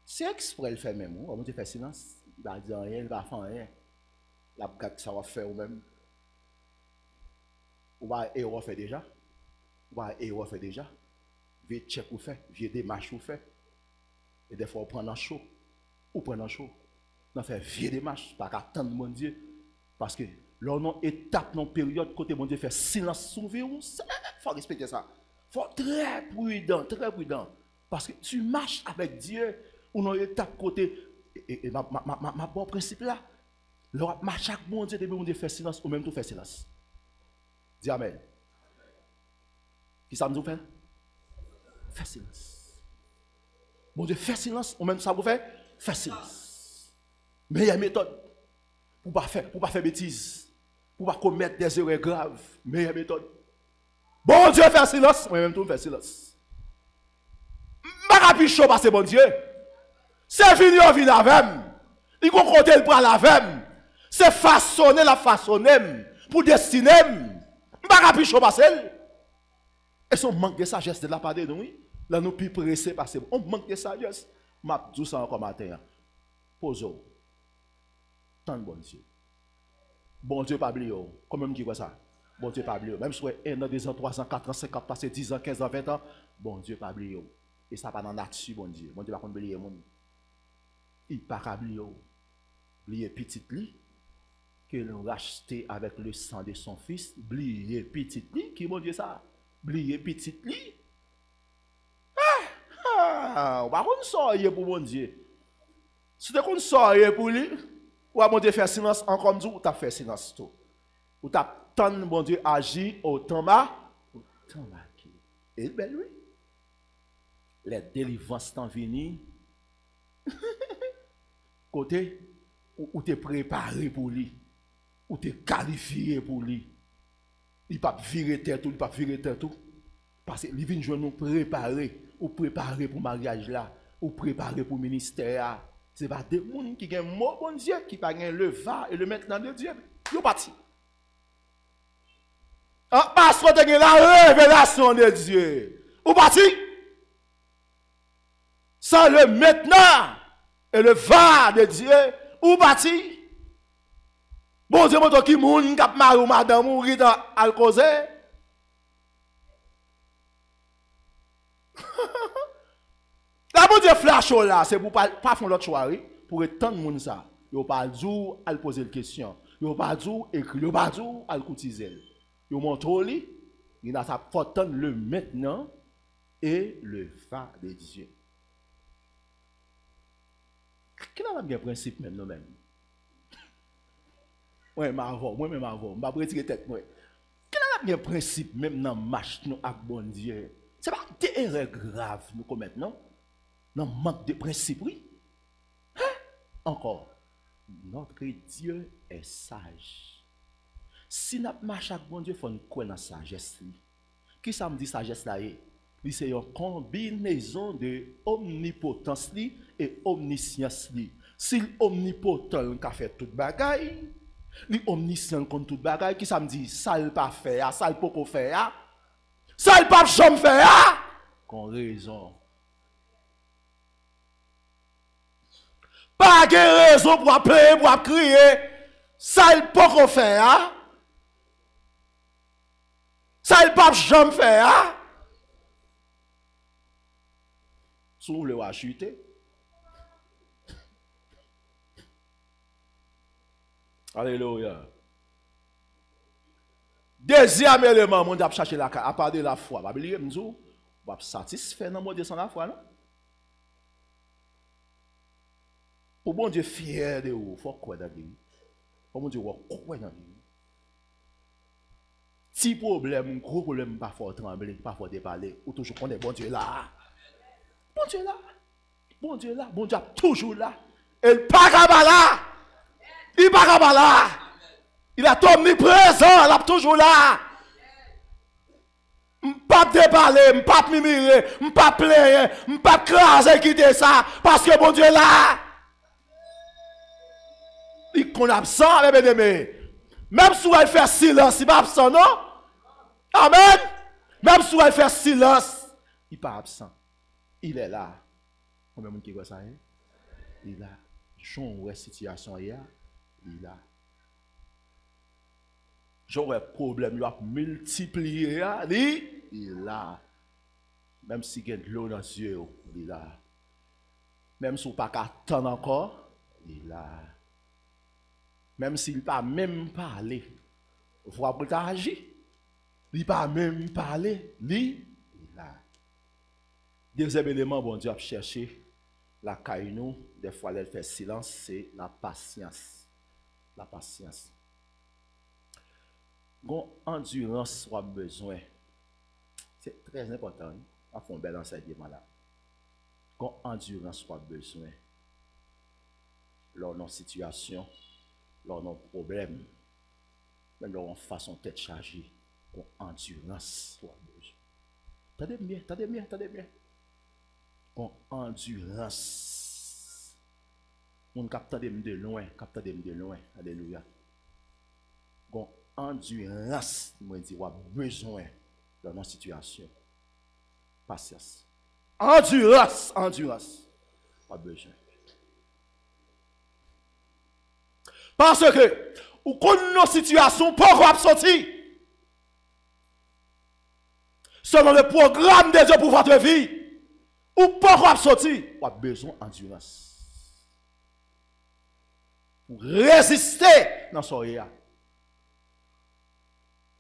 C'est exprès le fait même. Bon Dieu fait silence. Il va dire rien, il va faire rien. La bagage ça va faire ou même. Ou va erreur fait déjà. Ou va erreur fait déjà. Vieux check ou fait, vieux démarche ou fait. Et des fois on prend un chaud. Ou prend un chaud. On fait vieux démarche pas attendre mon Dieu parce que là on étape non période côté mon Dieu fait silence sur vous. Faut respecter ça. Faut très prudent parce que tu marches avec Dieu ou non étape côté et ma bon principe là. Là marche avec mon Dieu depuis mon Dieu fait silence ou même tout fait silence. Dis amen. Qui ça nous fait? Fais silence. Bon Dieu, fais silence. Ou même ça vous fait? Fais silence. Mais il y a une méthode. Pour ne pas faire bêtises. Pour ne pas commettre des erreurs graves. Mais il y a une méthode. Bon Dieu, fais silence. Moi même tout, fais silence. Je chaud parce que bon Dieu. C'est fini, on vient avec. Il faut compter le bras avec. C'est façonner la façonner. Pour destiner. Je chaud parce que. Est-ce qu'on manque de sagesse de la part de nous? Là, nous plus pressés parce qu'on manque de sagesse. Je dis ça encore matin. Pose-vous. Tant de bon Dieu. Bon Dieu, pas oublier. Comment me dit ça? Bon Dieu, pas oublier. Même si 1 an, 2 ans, 3 ans, 4 ans, 5 ans, passé 10 ans, 15 ans, 20 ans, bon Dieu, pas oublier. Et ça pas dans la nature, bon Dieu. Bon Dieu, pas qu'on oublier. Il pas oublier. Oublier petit lit que l'on racheté avec le sang de son fils. Oublier petit lit qui, bon Dieu, ça? Oublier petit lit. On va qu'on sortir pour mon Dieu. Si tu qu'on sortir pour lui, ou à mon Dieu faire silence encore comme tu as fait silence tout. Ou t'attends bon Dieu agit au temps marqué. Et ben oui. Les délivrances t'en vini. Côté où t'es préparé pour lui. Où t'es qualifié pour lui. Il pas virer tête tout, il pas virer tête tout. Parce que il vient jouer nous préparer, ou préparer pour mariage là, ou préparer pour ministère. C'est pas des gens qui ont mot bon Dieu qui pas le va et le maintenant de Dieu. Yo parti. Parce que tu as la révélation de Dieu. Ou parti? Sans le maintenant et le va de Dieu, ou parti? Bon Dieu, moi, qui moun kap mari ou madame ou rit à causer. La bon Dieu flash là, c'est pour pas faire l'autre soirée, pour étendre moun ça. Yo pas dou à poser la question. Yo pas dou écrire, yo pas dou à cotiser. Yo montre li, il a sa fortune le maintenant et le va de Dieu. Quel est le principe même nous même? Ouais, moi-même avant, je vais retirer tête moi. Quel est le principe même dans marche nous avec bon Dieu? C'est pas des erreurs graves nous commettons, non? Non, manque de principe, oui. Hein? Encore, notre Dieu est sage. Si nous marchons avec bon Dieu, il faut nous connaître la sagesse. Qui ça me dit sagesse là? C'est une combinaison de omnipotence et omniscience. Si l'omnipotent a fait toute bagaille, l'omniscient compte toute bagaille, qui ça me dit ça ne pas faire, ça ne peut pas faire, ça ne pas jamais faire, qu'on raison. Pas de raison pour appeler, pour crier, ça ne peut pas faire, ça ne peut jamais faire. Si vous voulez chuter. Alléluia. Deuxième élément, on a cherché à part de la foi. On va satisfaire dans le sans la foi, non? Pour bon Dieu fier de vous, il faut croire dans lui. Pour bon Dieu, croire dans lui. Si problème, gros problème, pas fort trembler, pas fort déparler, ou toujours connaître bon Dieu là. Bon Dieu là. Bon Dieu là. Bon Dieu toujours là. Et pas là. Il pas là. Il est omniprésent, il est toujours là. Je ne peux pas déballer, je ne peux pas mimirer, je ne peux pas plaire, je ne peux pas craser, quitter ça, parce que bon Dieu est là. Il est absent, mes bien-aimés. Même si elle fait silence, il n'est pas absent, non? Amen. Même si elle fait silence, il n'est pas absent. Il est là. Combien de monde qui voit ça? Il est là. J'aurais situation hier, il est là. J'aurais problème, il a multiplié, il est là. Même si il y a de l'eau dans les yeux, il est là. Même si il n'y a pas attendre encore, il est là. Même s'il n'a pas même parlé, il faut agir. Il n'a pas même parlé, il est là. Deuxième élément, bon Dieu a cherché la caille, des fois elle fait silence, c'est la patience. La patience. Gon endurance soit besoin. C'est très important. On fait un bel enseignement là. Gon endurance soit besoin. Lors de nos situations, lors de nos problèmes, même lors de façon tête chargée, gon endurance soit besoin. Attendez bien, attendez bien, attendez bien. Gon endurance. On capte de loin, capte de loin. Alléluia. Gon endurance, moi dit, ou a besoin dans nos situations. Patience. Endurance, endurance. Pas besoin. Parce que, ou connaît nos situations, pourquoi sortir? Selon le programme de Dieu pour votre vie, ou pourquoi sortir? Ou a besoin d'endurance. Pour résister dans ce réa.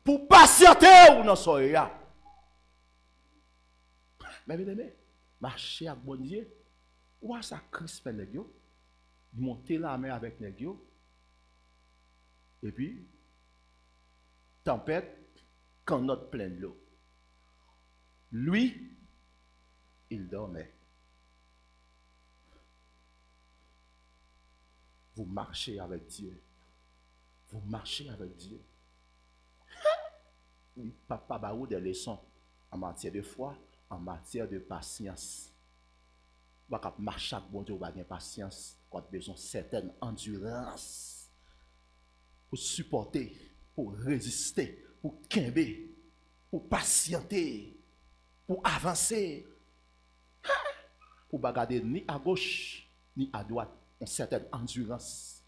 Pour patienter dans ce réa. Mais bien aimé, marcher avec bon Dieu, ou à ça crispe les gars, monter la main avec les gars, et puis, tempête quand notre pleine l'eau. Lui, il dormait. Vous marchez avec Dieu. Vous marchez avec Dieu. Oui, papa baou des leçons en matière de foi, en matière de patience. Vous pouvez marcher avec bon Dieu, vous avez patience, vous avez besoin de certaine endurance pour supporter, pour résister, pour quimber, pour patienter, pour avancer. Pour ne pas garder ni à gauche, ni à droite, une certaine endurance.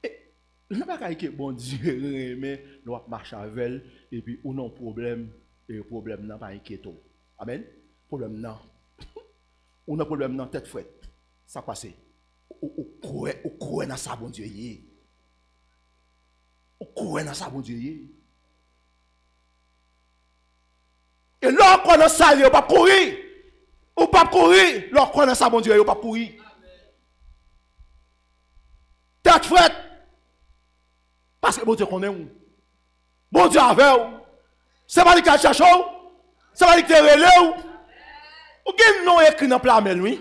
Et le bagage que bon Dieu, mais nous marcher avec elle, et puis on a un problème, et le problème n'a pas inquiétant. Amen. Problème non. On a un problème dans tête fouette. Ça passe. On croit dans ça, bon Dieu. On croit dans ça, bon Dieu. Et là, on a ça, on pas courir. On pas courir. Là, on a ça, bon Dieu, on pas courir. Tête fouette. Parce que bon Dieu connaît où. Bon Dieu avec où. C'est pas lui qui a cherché où. C'est pas lui qui a relé où. Ou gen non écrit dans plan lui?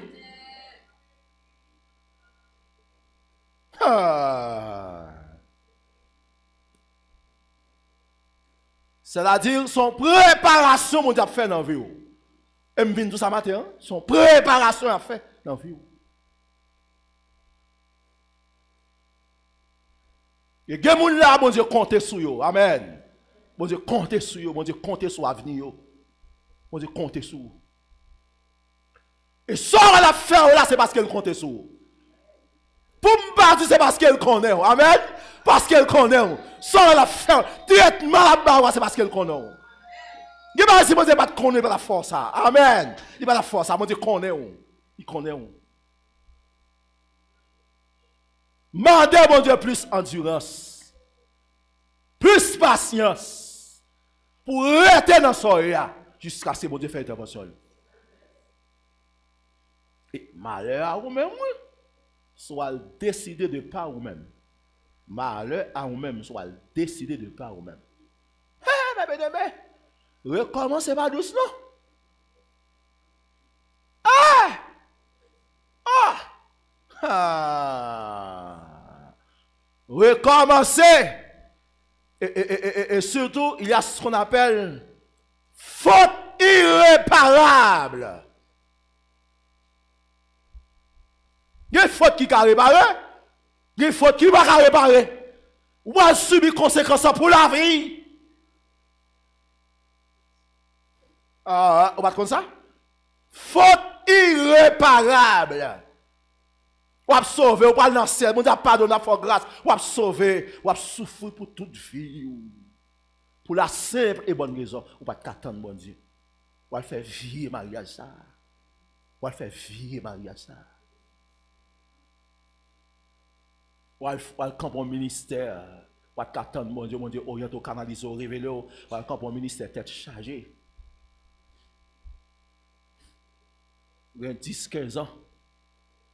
C'est-à-dire son préparation mon Dieu fait dans la vie. Et me vient tout ça matin, son préparation a fait dans la vie. Et gen moun là bon Dieu compter sur yo. Amen. Bon Dieu compter sur yo, bon Dieu compter sur l'avenir yo. Bon Dieu compter sur vous. Et ça, elle a fait là, c'est parce qu'elle compte sur vous. Pour me partir, c'est parce qu'elle connaît. Amen. Parce qu'elle connaît. Ça, elle a fait. Traitement là-bas, c'est parce qu'elle connaît. Il ne si vous pas connaître par la force. Amen. Il pas la force. Mon Dieu connaît. Il connaît. Mandez, mon Dieu, plus endurance. Plus patience. Pour rester dans ça, jusqu'à ce que mon Dieu fait intervention. Et malheur à vous-même, soit décider de pas vous-même. Malheur à vous-même, soit décider de pas vous-même. Recommencez pas doucement. Recommencez. Et surtout, il y a ce qu'on appelle faute irréparable. Il y a une faute qui va réparer. Il y a une faute qui va réparer. Ou va subir conséquences pour la vie. On va comme ça? Faute irréparable. Ou va sauver, ou va dans le ciel, on va pardonner, on va grâce, ou va sauver, ou va souffrir pour toute vie. Pour la simple et bonne raison, ou va t'attendre, bon Dieu. Ou va faire vivre mariage ça. Ou va faire vivre mariage ça. Ou va camper au ministère, ou va t'attendre, mon Dieu, orienter, canaliser, révéler, ou va camper au ministère tête chargée. Vous avez 10-15 ans,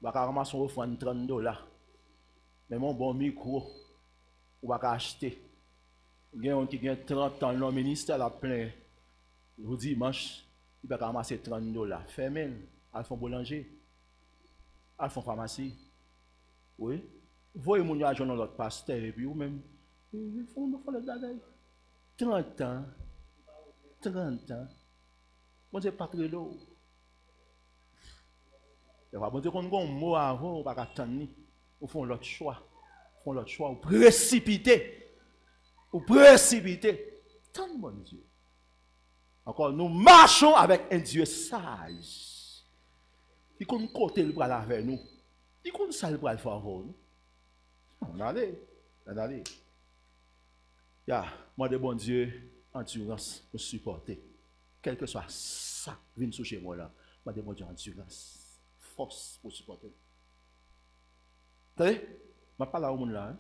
vous allez ramasser un offrande $30. Mais mon bon micro, vous allez acheter. Vous avez un qui a 30 ans dans le ministère, la plein. Vous dimanche, il va ramasser $30. Fermez, ils font boulanger, ils font pharmacie. Oui. Voyez mon argent dans l'autre pasteur et puis vous-même, ils font le dadaï. 30 ans. 30 ans. Bon Dieu, pas très lourd. Bon Dieu, quand on a un mot avant, on va attendre. Vous font l'autre choix. Vous précipitez. Vous précipitez. Tant bon Dieu. Encore, nous marchons avec un Dieu sage. Il compte côté le bras avec nous. Il compte ça le bras faire avant nous. Allez. Moi de bon Dieu, endurance pour supporter. Quel que soit ça qui vient chez moi là, moi de bon Dieu, endurance, force pour supporter. Vous savez, je parle au monde là.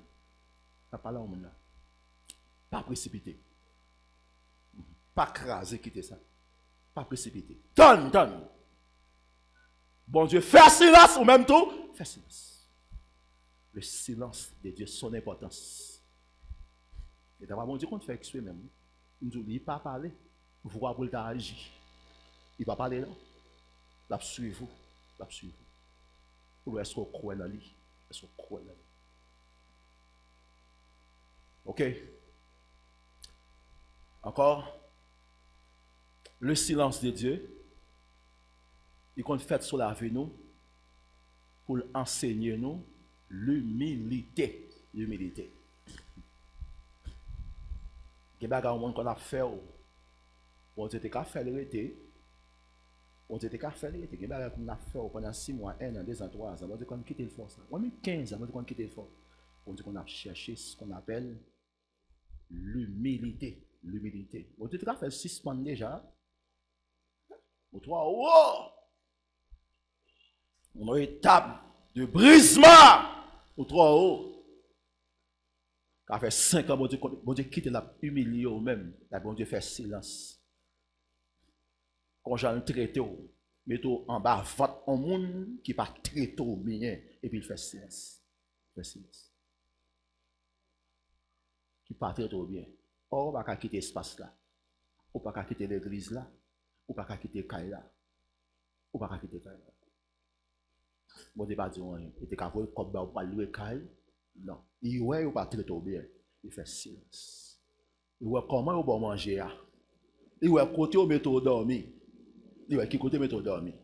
Pas précipiter. Pas craser, quitter ça. Pas précipiter. Donne. Bon Dieu, fais silence ou même tout. Fais silence. Le silence de Dieu, son importance. Et d'abord, bon Dieu, qu'on fait exprès même. Il ne dit pas parler. Vous voyez pour le temps agir. Il ne va pas parler là. Il va suivre vous. Il va suivre vous. Ou est-ce qu'on croit dans lui? Est-ce qu'on croit dans lui? Ok. Encore. Le silence de Dieu, il compte fait sur la vie nous pour enseigner nous l'humilité. L'humilité. Il y a des gens qu'on a fait. On était qu'à faire l'arrêté. On était qu'à faire l'arrêté. Il y a des gens qu'on a fait pendant 6 mois, 1 an, 2 ans, 3 ans. On dit qu'on a quitté le fort. On a mis 15 ans, on dit qu'on a quitté le fort. On dit qu'on a cherché ce qu'on appelle l'humilité. L'humilité. On dit qu'on a fait 6 mois déjà. Ou 3, wow! On a une étape de brisement. Ou 3, oh! Ça fait 5 ans, bon Dieu quitte la humilié ou même. Là, bon Dieu fait silence. Quand j'en traite, mettez en bas, vote en monde qui pas traité au bien, et puis il fait silence. Il fait silence. Qui pas traité au bien. Or, on ne va pas quitter l'espace là. On ne va pas quitter l'église là. On ne va pas quitter Kaï là. On ne va pas quitter Kaï là. Bon Dieu pas dit rien. Il était qu'à voir comme on va louer Kaï. Non. Il ne va pas traiter au bien. Il fait silence. Il voit comment on va manger. Il voit côté où mettre au dormir. Il voit qui côté mettre au dormir.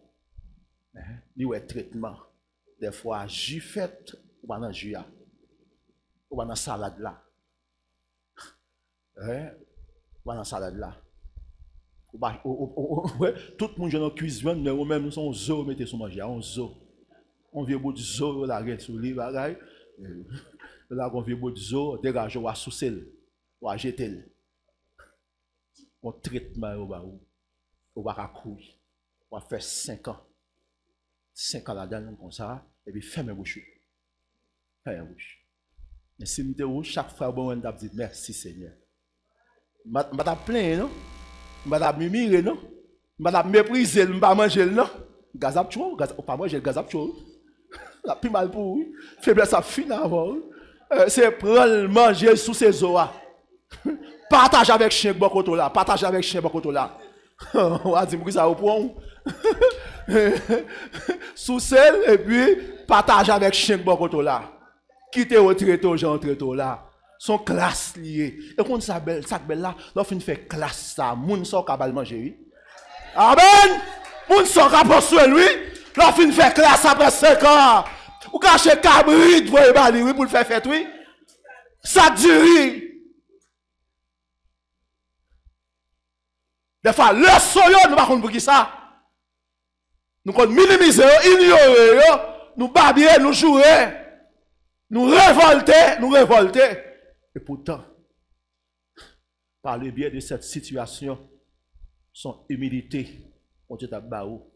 Il voit traitement. Des fois, jus fait, ou pas dans jus. Ou pas dans salade là. Ou pas dans salade là. Tout le monde dans la cuisine, mais même nous sommes zo mettez sur manger. On zo. On vient bout de zo la gueule sur les bagailles. Là, on vient bout de zo, dégage, on va sous-sel, on va jeter. On traitement on va courir. On va faire 5 ans. 5 ans là-dedans comme ça, et puis ferme bouche. Ferme bouche. Mais si nous chaque fois bon on dit merci Seigneur. Je vais plaindre, non? Je vais murmurer, non? Je vais mépriser, je vais manger, non? Gazap chou, pas manger gazap chou. La plus mal pour lui. Faiblesse à fin avant. C'est prendre manger sous ses os. Partage avec chien Bokoto là. Partage avec chien Bokoto là. On va dire que ça au point. Sous celle et puis partage avec chien Bokoto là. Quitter au tréteau, Jean tréteau là. Son classe liée. Et quand ça belle là, l'offre fait classe ça. Moun so kabal manger oui. Amen. Moun so kapos sur lui. L'offre fait classe après 5 ans. Ou cacher cabrit, vous voyez pas, oui, pour le faire fête, oui. Ça dure. Des fois, le soyo, nous ne pouvons pas pour ça. Nous pouvons minimiser, ignorer, nous babiller, nous jouer, nous révolter. Et pourtant, par le biais de cette situation, son humilité, on dit à Baou.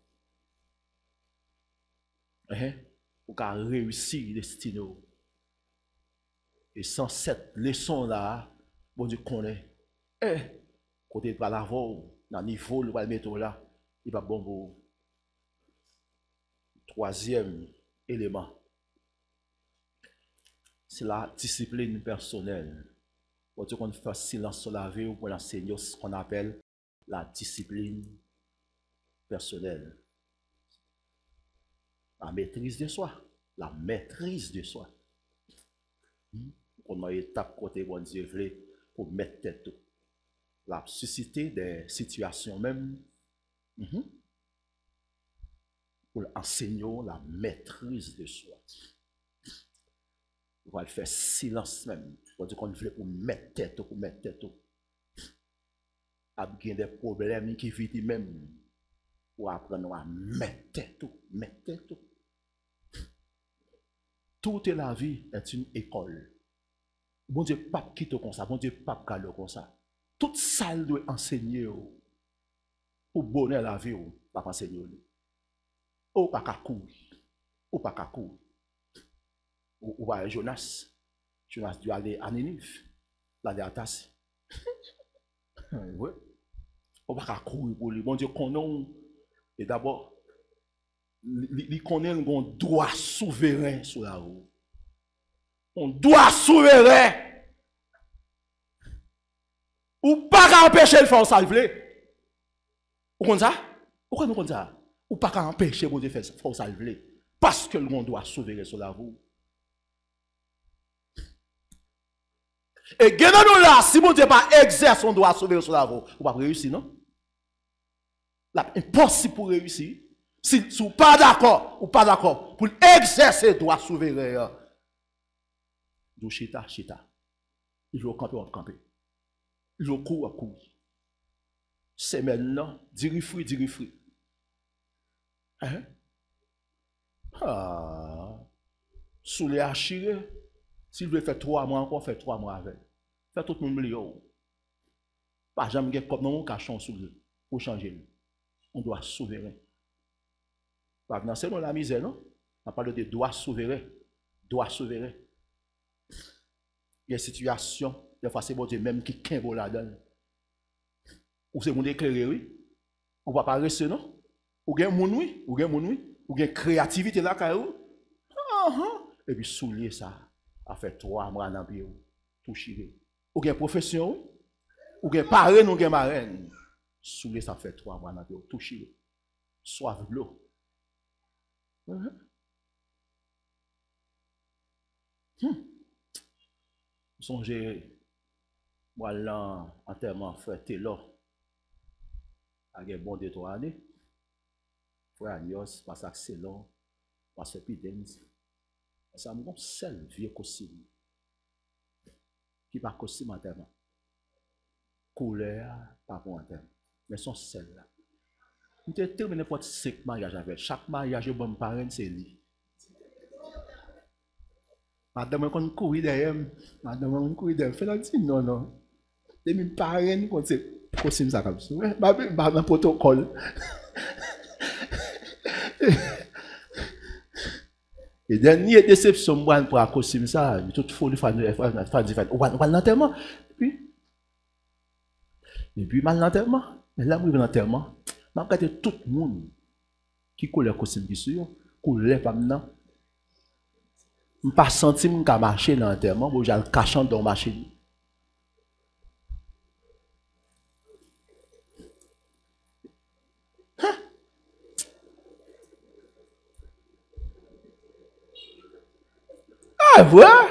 Pour qu'à réussir le destin. Et sans cette leçon-là, bon Dieu connaît. Côté de la voix, dans le niveau, le mettre là, il va bon pour. Troisième élément, c'est la discipline personnelle. Bon Dieu qu'on fait silence sur la vie ou pour l'enseigner ce qu'on appelle la discipline personnelle. La maîtrise de soi. La maîtrise de soi. On a une étape côté bon Dieu pour mettre tête tout. La susciter des situations même. Pour enseigner la maîtrise de soi. On va le faire silence même. On dit qu'on veut pour mettre tête tout, pour mettre tête tout. Il y a des problèmes qui vivent même. Pour apprendre à mettre tête tout, mettre tête tout. Toute la vie est une école. Bon Dieu, pas quitte comme ça. Bon Dieu, pas calme comme ça. Toute ça, il doit enseigner. Pour bonheur la vie, pas enseigner. Ou pas qu'à courir. Ou pas qu'à courir. Ou pas Jonas. Jonas doit aller à Ninive. L'aller à Tassi. Oui. Ou pas qu'à courir pour lui. Bon Dieu, connaît. Et d'abord, il connaît un droit souverain sur la roue. Un droit souverain. Ou pas empêcher le faire ça, vous voulez? Vous comprenez ça? Vous comprenez ça? Ou pas empêcher de faire ça, vous voulez? Parce que le monde doit sauver sur la vous. Et nous là, si mon Dieu pas exerce, on doit sauver sur la vous. Vous pas réussir, non? C'est impossible pour réussir. Si vous n'êtes pas d'accord, ou pas d'accord, pour exercer droit souverain, vous chita. Il faut camper, on camper. Il faut courir, courir. C'est maintenant, dirifri. Hein? Ah. Sous les achirés, s'il veut faire 3 mois encore, fait 3 mois avec. Fait tout le monde oublier. Pas jamais comme non, cachon sous lui. Pour changer. On doit souverain. C'est dans la misère, non? On parle de droit souverain. Droit souverain. Il y a des situations, des fois c'est bon Dieu même qui kembo là-dedans. Ou c'est mon éclairé, oui. Ou pas rester, non? Ou bien moun oui, ou bien créativité là, carrément. Et puis soulier ça, a fait 3 mois dans le bureau, tout chiré. Ou bien profession, ou bien parrain, ou bien marraine. Soulier ça fait 3 mois dans le bureau, tout chiré. Soif de l'eau. Songez, moi là, en termes frère Taylor, avec un bon de 3 années, frère Agnos, parce que c'est long, parce que Pidens, ça me donne seul vieux costume, qui pas costume en termes, couleur, pas bon en termes, mais son seul là. Je te terminé pour 5 mariages avec. Chaque mariage, je bon parent, c'est lui. Madame, on courir derrière. Madame, on courir derrière. Fais la dit non. Et mes parents, quand c'est costume ça comme ça. Un protocole. Et dernière déception, moi, pour un costume ça, toute folie, on va l'enterrement. Et puis, mal l'enterrement. Et là, moi, l'enterrement. Je regarde tout le monde qui coule le costume qui sur, coule pas maintenant. Je ne pas senti que je marcher dans l'enterrement, je vais le cacher dans la machine. Ah, voilà.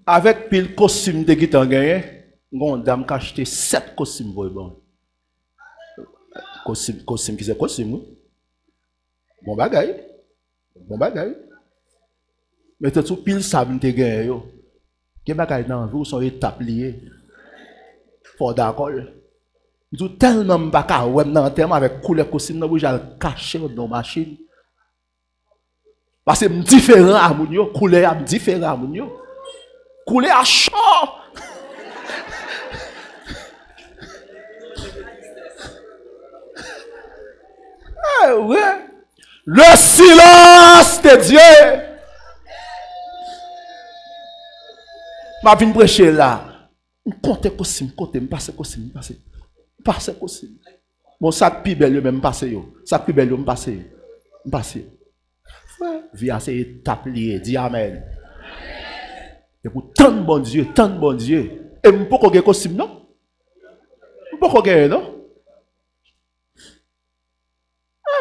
Avec pile costume de guitare gagné. Une dame qui a acheté 7 costumes pour bon. Costume qui c'est costume. Bon bagay. Mais tout pile ça me te gagné yo. Qui bagay dans vous sont étapes liées. Faut d'accord. Tout tellement pas ka ouais dans terme avec couleur costume dans j'ai caché dans machine. Parce que me différent à moun yo, couleur am différent à moun yo. Couleur à chaud. Ouais. Le silence de Dieu. Ma vinn prêcher là. Compte costume, me passe costume. Mon sac pi bel yo même passe yo. Sac pi bel yo me passe. Via ces étapes liées, dis amen. Et pour tant de bon Dieu. Et me pas qu'on costume non? Pas qu'on non?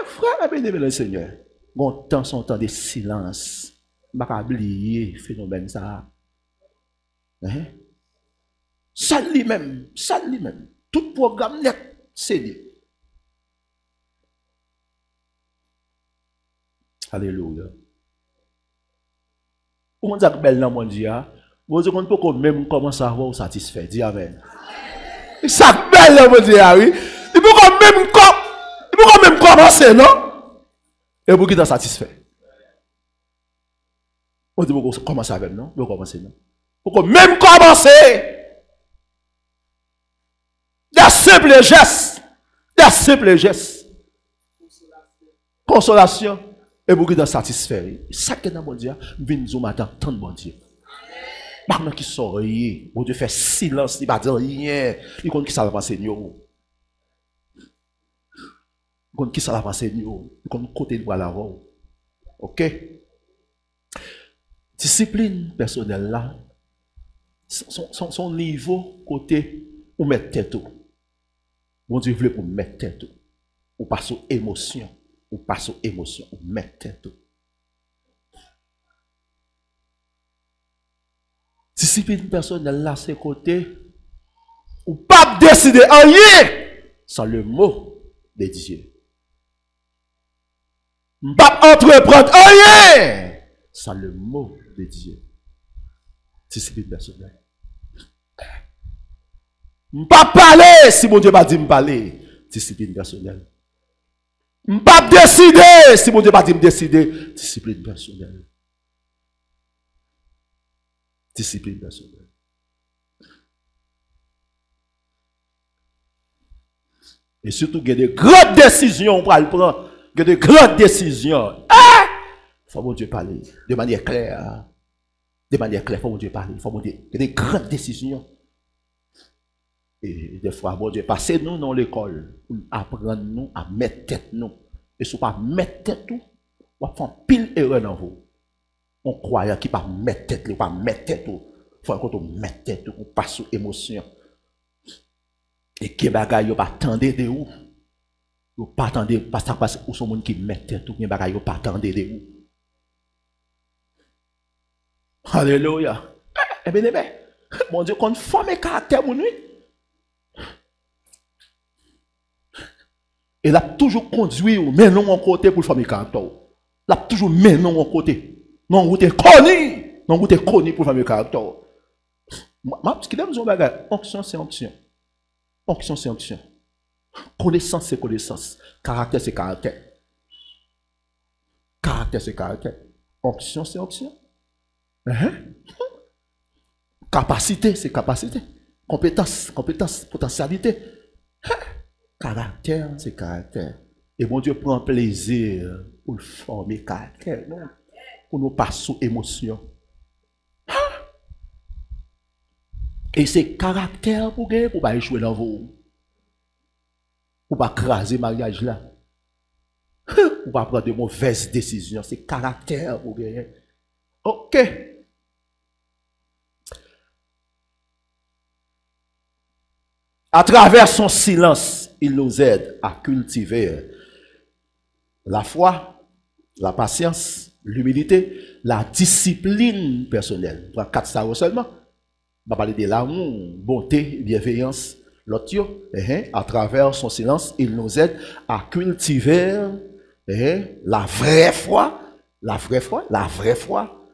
Frère, bénévole le Seigneur. Bon temps son temps de silence. Je ne vais pas oublier le phénomène ça. Ça lui-même. Tout programme net, c'est lui. Alléluia. On dit que belle dans mon Dieu. Vous dites qu'on peut même commencer à avoir satisfait. Dis amen. Ça belle dans mon Dieu, oui. Il peut même commencer, non? Et vous êtes satisfait. On dit vous commencer avec, non? Vous commencez, non? Vous même commencer. Des simples gestes. Consolation. Et vous êtes satisfait. Ça qui est dans mon Dieu, vient nous matin, tant de bon Dieu. Maintenant qui sort, vous devez faire silence, il va dire rien. Il compte qui ça va passer, nous. Il qui ça va passer, nous. Il compte côté de la voix. Ok? Discipline personnelle là, son niveau côté ou mettre tête. Bon Dieu voulait pour mettre tête. Ou pas sur émotion. Ou pas sur émotion. Ou mettre tête. Discipline personnelle là, c'est côté. Ou pas décider rien sans le mot de Dieu. Pas entreprendre rien sans le mot de Dieu. Discipline personnelle. Pas parler si mon Dieu m'a dit me parler. Discipline personnelle. Pas décider si mon Dieu m'a dit me décider. Discipline personnelle. Discipline personnelle. Et surtout, il y a de grandes décisions pour le prendre. Il y a de grandes décisions. Il faut mon Dieu parler de manière claire. De manière claire, il faut mon Dieu parler. Il faut mon Dieu. Il y a de grandes décisions. Et des fois, bon Dieu, passez nous dans l'école pour apprendre nous à mettre tête nous. Et si vous ne mettez pas tête nous, on va faire pile erreur dans vous. On croit qu'il ne va pas mettre tête, il va mettre tête. Il faut qu'on mette tête, on passe sous émotion. Et qui bagaille, pas attendre de où. Vous pas attendre parce que vous sont gens qui mettent tête, qui bagaille, pas attendre de où. Alléluia. Eh bien, mon Dieu, qu'on forme caractère mon nuit. Et l'a toujours conduit, mais non en côté pour former caractère. L'a toujours mais non en côté. Non, vous êtes connu. Non, vous êtes connu pour former caractère. Ce qui donne un bagage, onction c'est onction. Onction c'est onction. Connaissance c'est connaissance. Caractère c'est caractère. Caractère c'est caractère. Onction c'est onction. Capacité c'est capacité. Compétence, compétence, potentialité. Caractère c'est caractère. Et mon Dieu prend plaisir pour former caractère. Non? Pour nous passer sous émotion. Et c'est caractère pour gagner, pour ne pas échouer dans vous. Pour ne pas craser le mariage là. Pour ne pas prendre de mauvaises décisions. C'est caractère pour gagner. Ok. À travers son silence, il nous aide à cultiver la foi, la patience, l'humilité, la discipline personnelle. Dans 4 ça seulement. On va parler de l'amour, bonté, bienveillance. L'autre, à travers son silence, il nous aide à cultiver la vraie foi. La vraie foi, la vraie foi.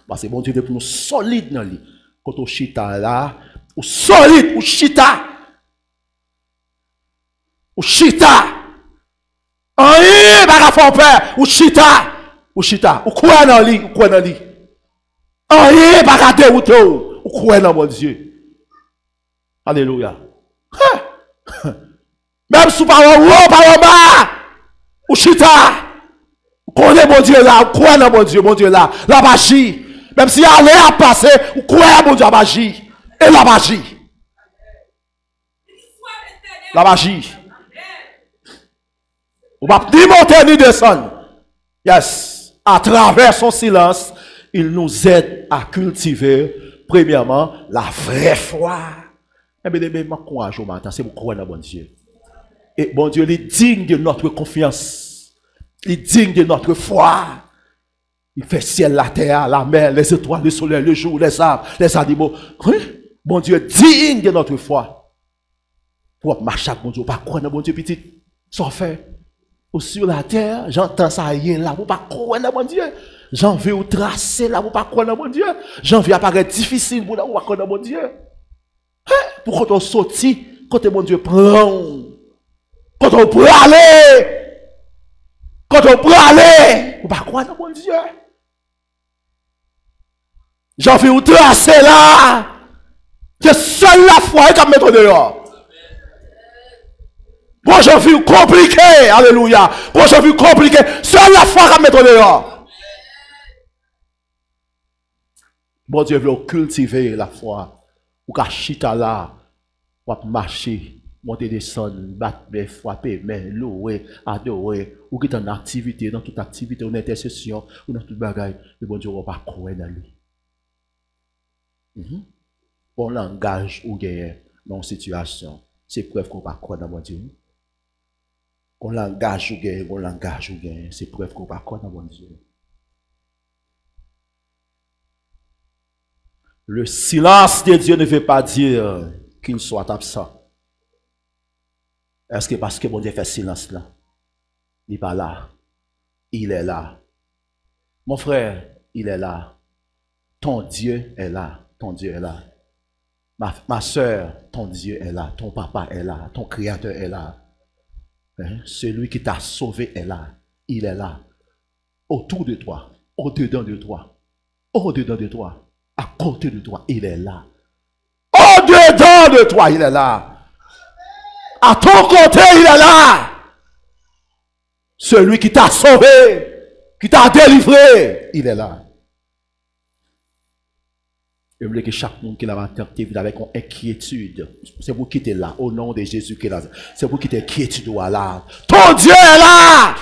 Parce que bon Dieu veut pour nous solides dans lui. Quand on chita là, ou solide, ou chita. Ou chita. Rien, pas faire peur. Ou chita. Ou chita. Ou quoi dans lui, ou quoi dans lui. Rien, pas rater ou tout. Ou croire dans mon Dieu. Alléluia. Même si vous parlez haut, par bas, ou chita, vous connaissez mon Dieu là, vous croyez dans mon Dieu là, la magie. Même si elle est à passer, vous croyez mon Dieu la magie. Et la magie. La magie. Vous ne pouvez pas ni monter ni descendre. Yes. À travers son silence, il nous aide à cultiver premièrement, la vraie foi. Eh bien, je crois au matin, c'est pour croire dans bon Dieu. Et bon Dieu, il est digne de notre confiance. Il est digne de notre foi. Il fait ciel, la terre, la mer, les étoiles, le soleil, le jour, les arbres, les animaux. Bon Dieu, digne de notre foi. Pour marcher avec bon Dieu, pas croire dans bon Dieu petit. Sans fait. Ou sur la terre, j'entends ça rien là, pour pas croire dans bon Dieu. J'en veux ou tracer là, pour pas croire dans mon Dieu. J'en veux apparaître difficile pour pas croire dans mon Dieu. Pour quand on sortit, quand mon Dieu prend. Quand on peut aller. Quand on peut aller. Pour pas croire dans mon Dieu. J'en veux ou tracer là. Que seule la foi est à mettre dehors. Bon, j'en veux compliqué. Alléluia. Bon, j'en veux compliqué. Seule la foi est à mettre dehors. Bon Dieu veut cultiver la foi. Ou qu'à chita là, ou à marcher, monter, descendre, battre, frapper, mais louer, adorer, ou qui est en activité, dans toute activité, ou intercession, ou dans toute bagaille, le bon Dieu va pas croire dans lui. bon langage ou gagne dans une situation, c'est preuve qu'on va croire dans mon Dieu. Bon langage ou gagne, c'est preuve qu'on va croire dans mon Dieu. Le silence de Dieu ne veut pas dire qu'il soit absent. Est-ce que parce que mon Dieu fait silence là, il n'est pas là, il est là. Mon frère, il est là. Ton Dieu est là. Ton Dieu est là. Ma soeur, ton Dieu est là. Ton papa est là. Ton Créateur est là. Hein? Celui qui t'a sauvé est là. Il est là. Autour de toi. Au-dedans de toi. Au-dedans de toi. À côté de toi. Il est là. Au-dedans de toi. Il est là. À ton côté. Il est là. Celui qui t'a sauvé. Qui t'a délivré. Il est là. Je veux que chaque monde qui l'a tenté avec une inquiétude. C'est vous qui êtes là. Au nom de Jésus qui est là. C'est vous qui êtes inquiétude là. Ton Dieu est là.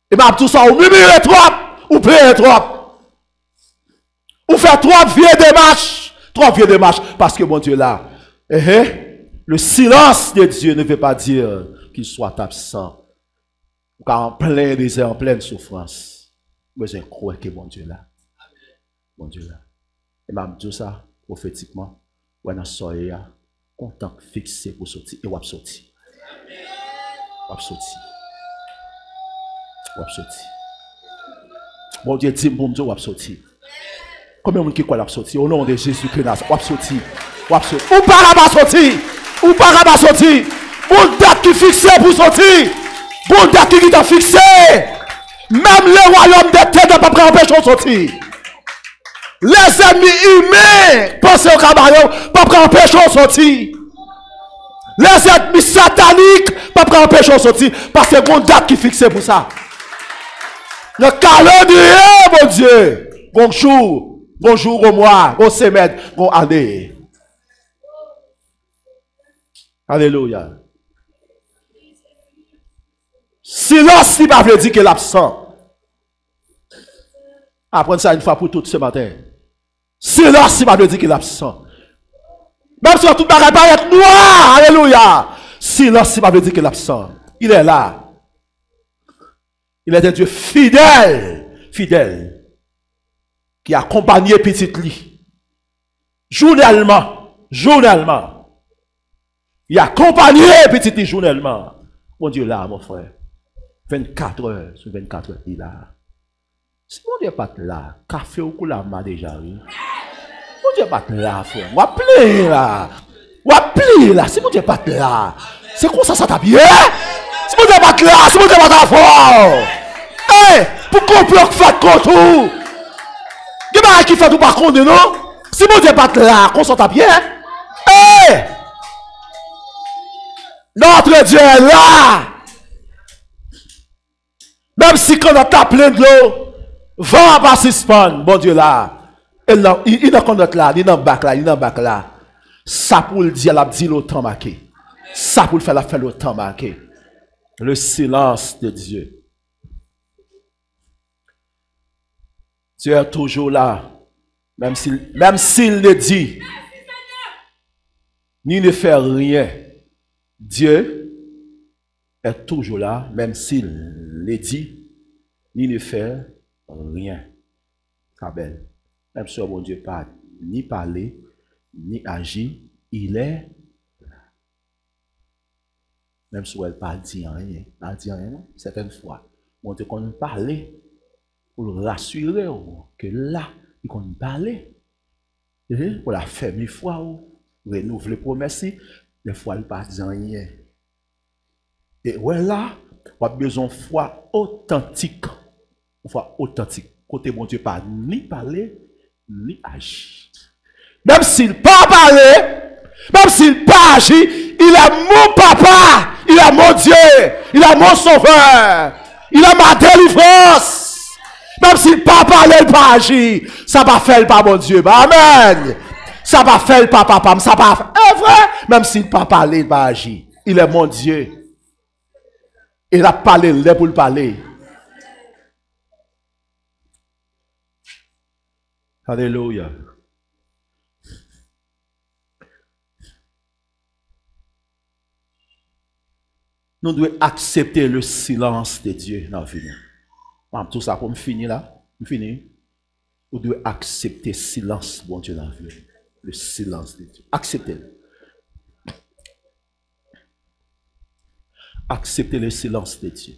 Et bien tout ça, ou murmure trop. Ou plaît trop. Ou fait trop vieux démarches. Trop vieux démarches. Parce que mon Dieu est là. Le silence de Dieu ne veut pas dire qu'il soit absent. Car en plein désert, en pleine souffrance. Mais je crois que mon Dieu est là. Mon Dieu est là. Et m'a dit ça prophétiquement. Ou dans soirée, content fixé pour sortir. Et ou sortir. Ou sortir. Ou sortir. Mon Dieu dit, mon Dieu, ou sortir. Combien de monde qui croit la sortir? Au nom de Jésus-Christ, ou sortir. Ou sortir. Ou pas sortir. Ou pas sortir. Bon date qui fixé pour sortir. Bon date qui t'a fixé. Même le royaume de terre ne peut pas empêcher de sortir. Les ennemis humains, pensez au cabaret, ne peuvent pas empêcher de sortir. Les ennemis sataniques ne peuvent pas empêcher de sortir. Parce que c'est une date qui fixe pour ça. Le calendrier, mon Dieu. Bonjour, bonjour, bon mois, bon semaine, bon année. Alléluia. Silence, il ne veut pas dire qu'il est absent. Apprenez ça une fois pour toutes ce matin. Silence, il ne veut pas dire qu'il est absent. Même si tout le monde paraît noir, alléluia. Silence, il ne veut pas dire qu'il est absent. Il est là. Il est un Dieu fidèle, fidèle, qui a accompagné petit lit. Journellement. Il a accompagné petit lit journellement. Mon Dieu là, mon frère. 24 heures sur 24 heures, il est là. Si mon Dieu n'est pas là, café ou coulama déjà, oui. Mon Dieu n'est pas là, frère. On va plier là. On va plier là. Si mon Dieu n'est pas là, c'est quoi ça t'a bien? Si mon Dieu n'est pas là, si mon Dieu n'est pas fort. Hey, pour comprendre que fait contre vous. Il y a qui fait tout par contre, non? Si mon Dieu n'est pas là, qu'on s'entend bien. Hey! Notre Dieu est là. Même si quand on a plein de l'eau, vent pas suspendre, bon Dieu là. Il n'a qu'on là, il n'a bac là. Ça pour le dire, la dit le temps marqué. Ça pour le faire le temps marqué. Le silence de Dieu. Dieu est toujours là. Même s'il ne dit, ni ne fait rien. Dieu est toujours là, même s'il le dit, ni ne fait rien. Abel. Même si mon Dieu pas ni parler, ni agir, il est là. Même si elle pas dit rien, certaines fois, mon Dieu qu'on parler pour le rassurer que là, il qu'on parler. Pour la faire mille fois ou renouveler promesse, des fois il pas dit rien. Et voilà, on a besoin de foi authentique. Une foi authentique. Côté mon Dieu pas ni parler, ni agir. Même s'il pas parler, même s'il pas agir, il est mon papa, il est mon Dieu, il est mon sauveur, il est ma délivrance. Même s'il pas parler, il pas agir, ça va faire pas mon Dieu. Amen. Ça va faire pas papa, ça va faire. C'est vrai, même s'il pas parler, il pas agir. Il est mon Dieu. Il a parlé, il est pour le parler. Alléluia. Nous devons accepter le silence de Dieu dans la vie. Tout ça pour me finir là. Me finir. Nous devons accepter le silence, bon Dieu, dans la vie. Le silence de Dieu. Acceptez-le. Acceptez le silence de Dieu.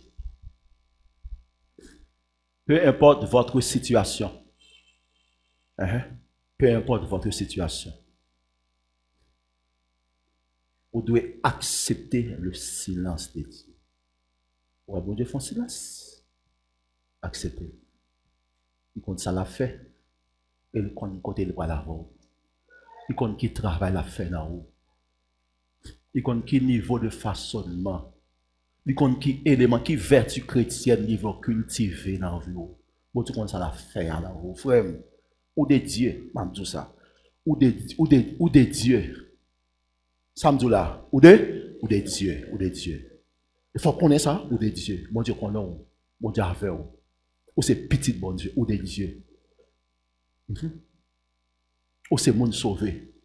Peu importe votre situation. Peu importe votre situation. Vous devez accepter le silence de Dieu. Ouais, bon Dieu, font silence. Acceptez. Il compte ça l'a fait. Et il compte côté le bras là-haut. Il compte qui travaille la fait là-haut. Il compte qui niveau de façonnement. Il compte qui élément, qui vertu chrétienne niveau cultivé dans la vie. Bon Dieu, compte ça l'a fait là-haut. Frère, ou des dieux, même tout ça. Ou des dieux. Samedi là, ou des dieux, ou des dieux. Il faut connaître ça, ou des dieux. Bon Dieu connaît, bon Dieu avec vous. Ou c'est petit bon Dieu, ou des dieux. Ou c'est monde sauvé.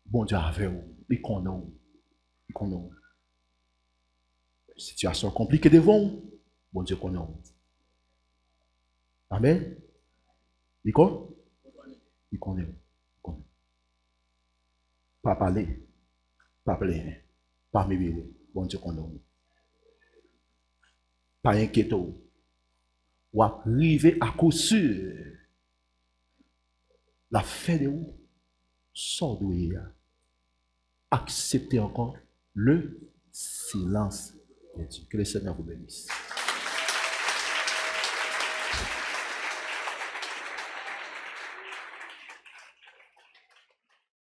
Bon Dieu avec vous. Il connaît vous. Il connaît vous. Situation compliquée devant vous. Bon Dieu connaît vous. Amen. Il connaît. Il connaît vous. Pas parler, pas plaindre, pas m'ébéler. Bon Dieu qu'on a. Pas inquiéter. Ou arriver à coup sûr. La fin de vous, sort de accepter encore le silence de Dieu. Que le Seigneur vous bénisse.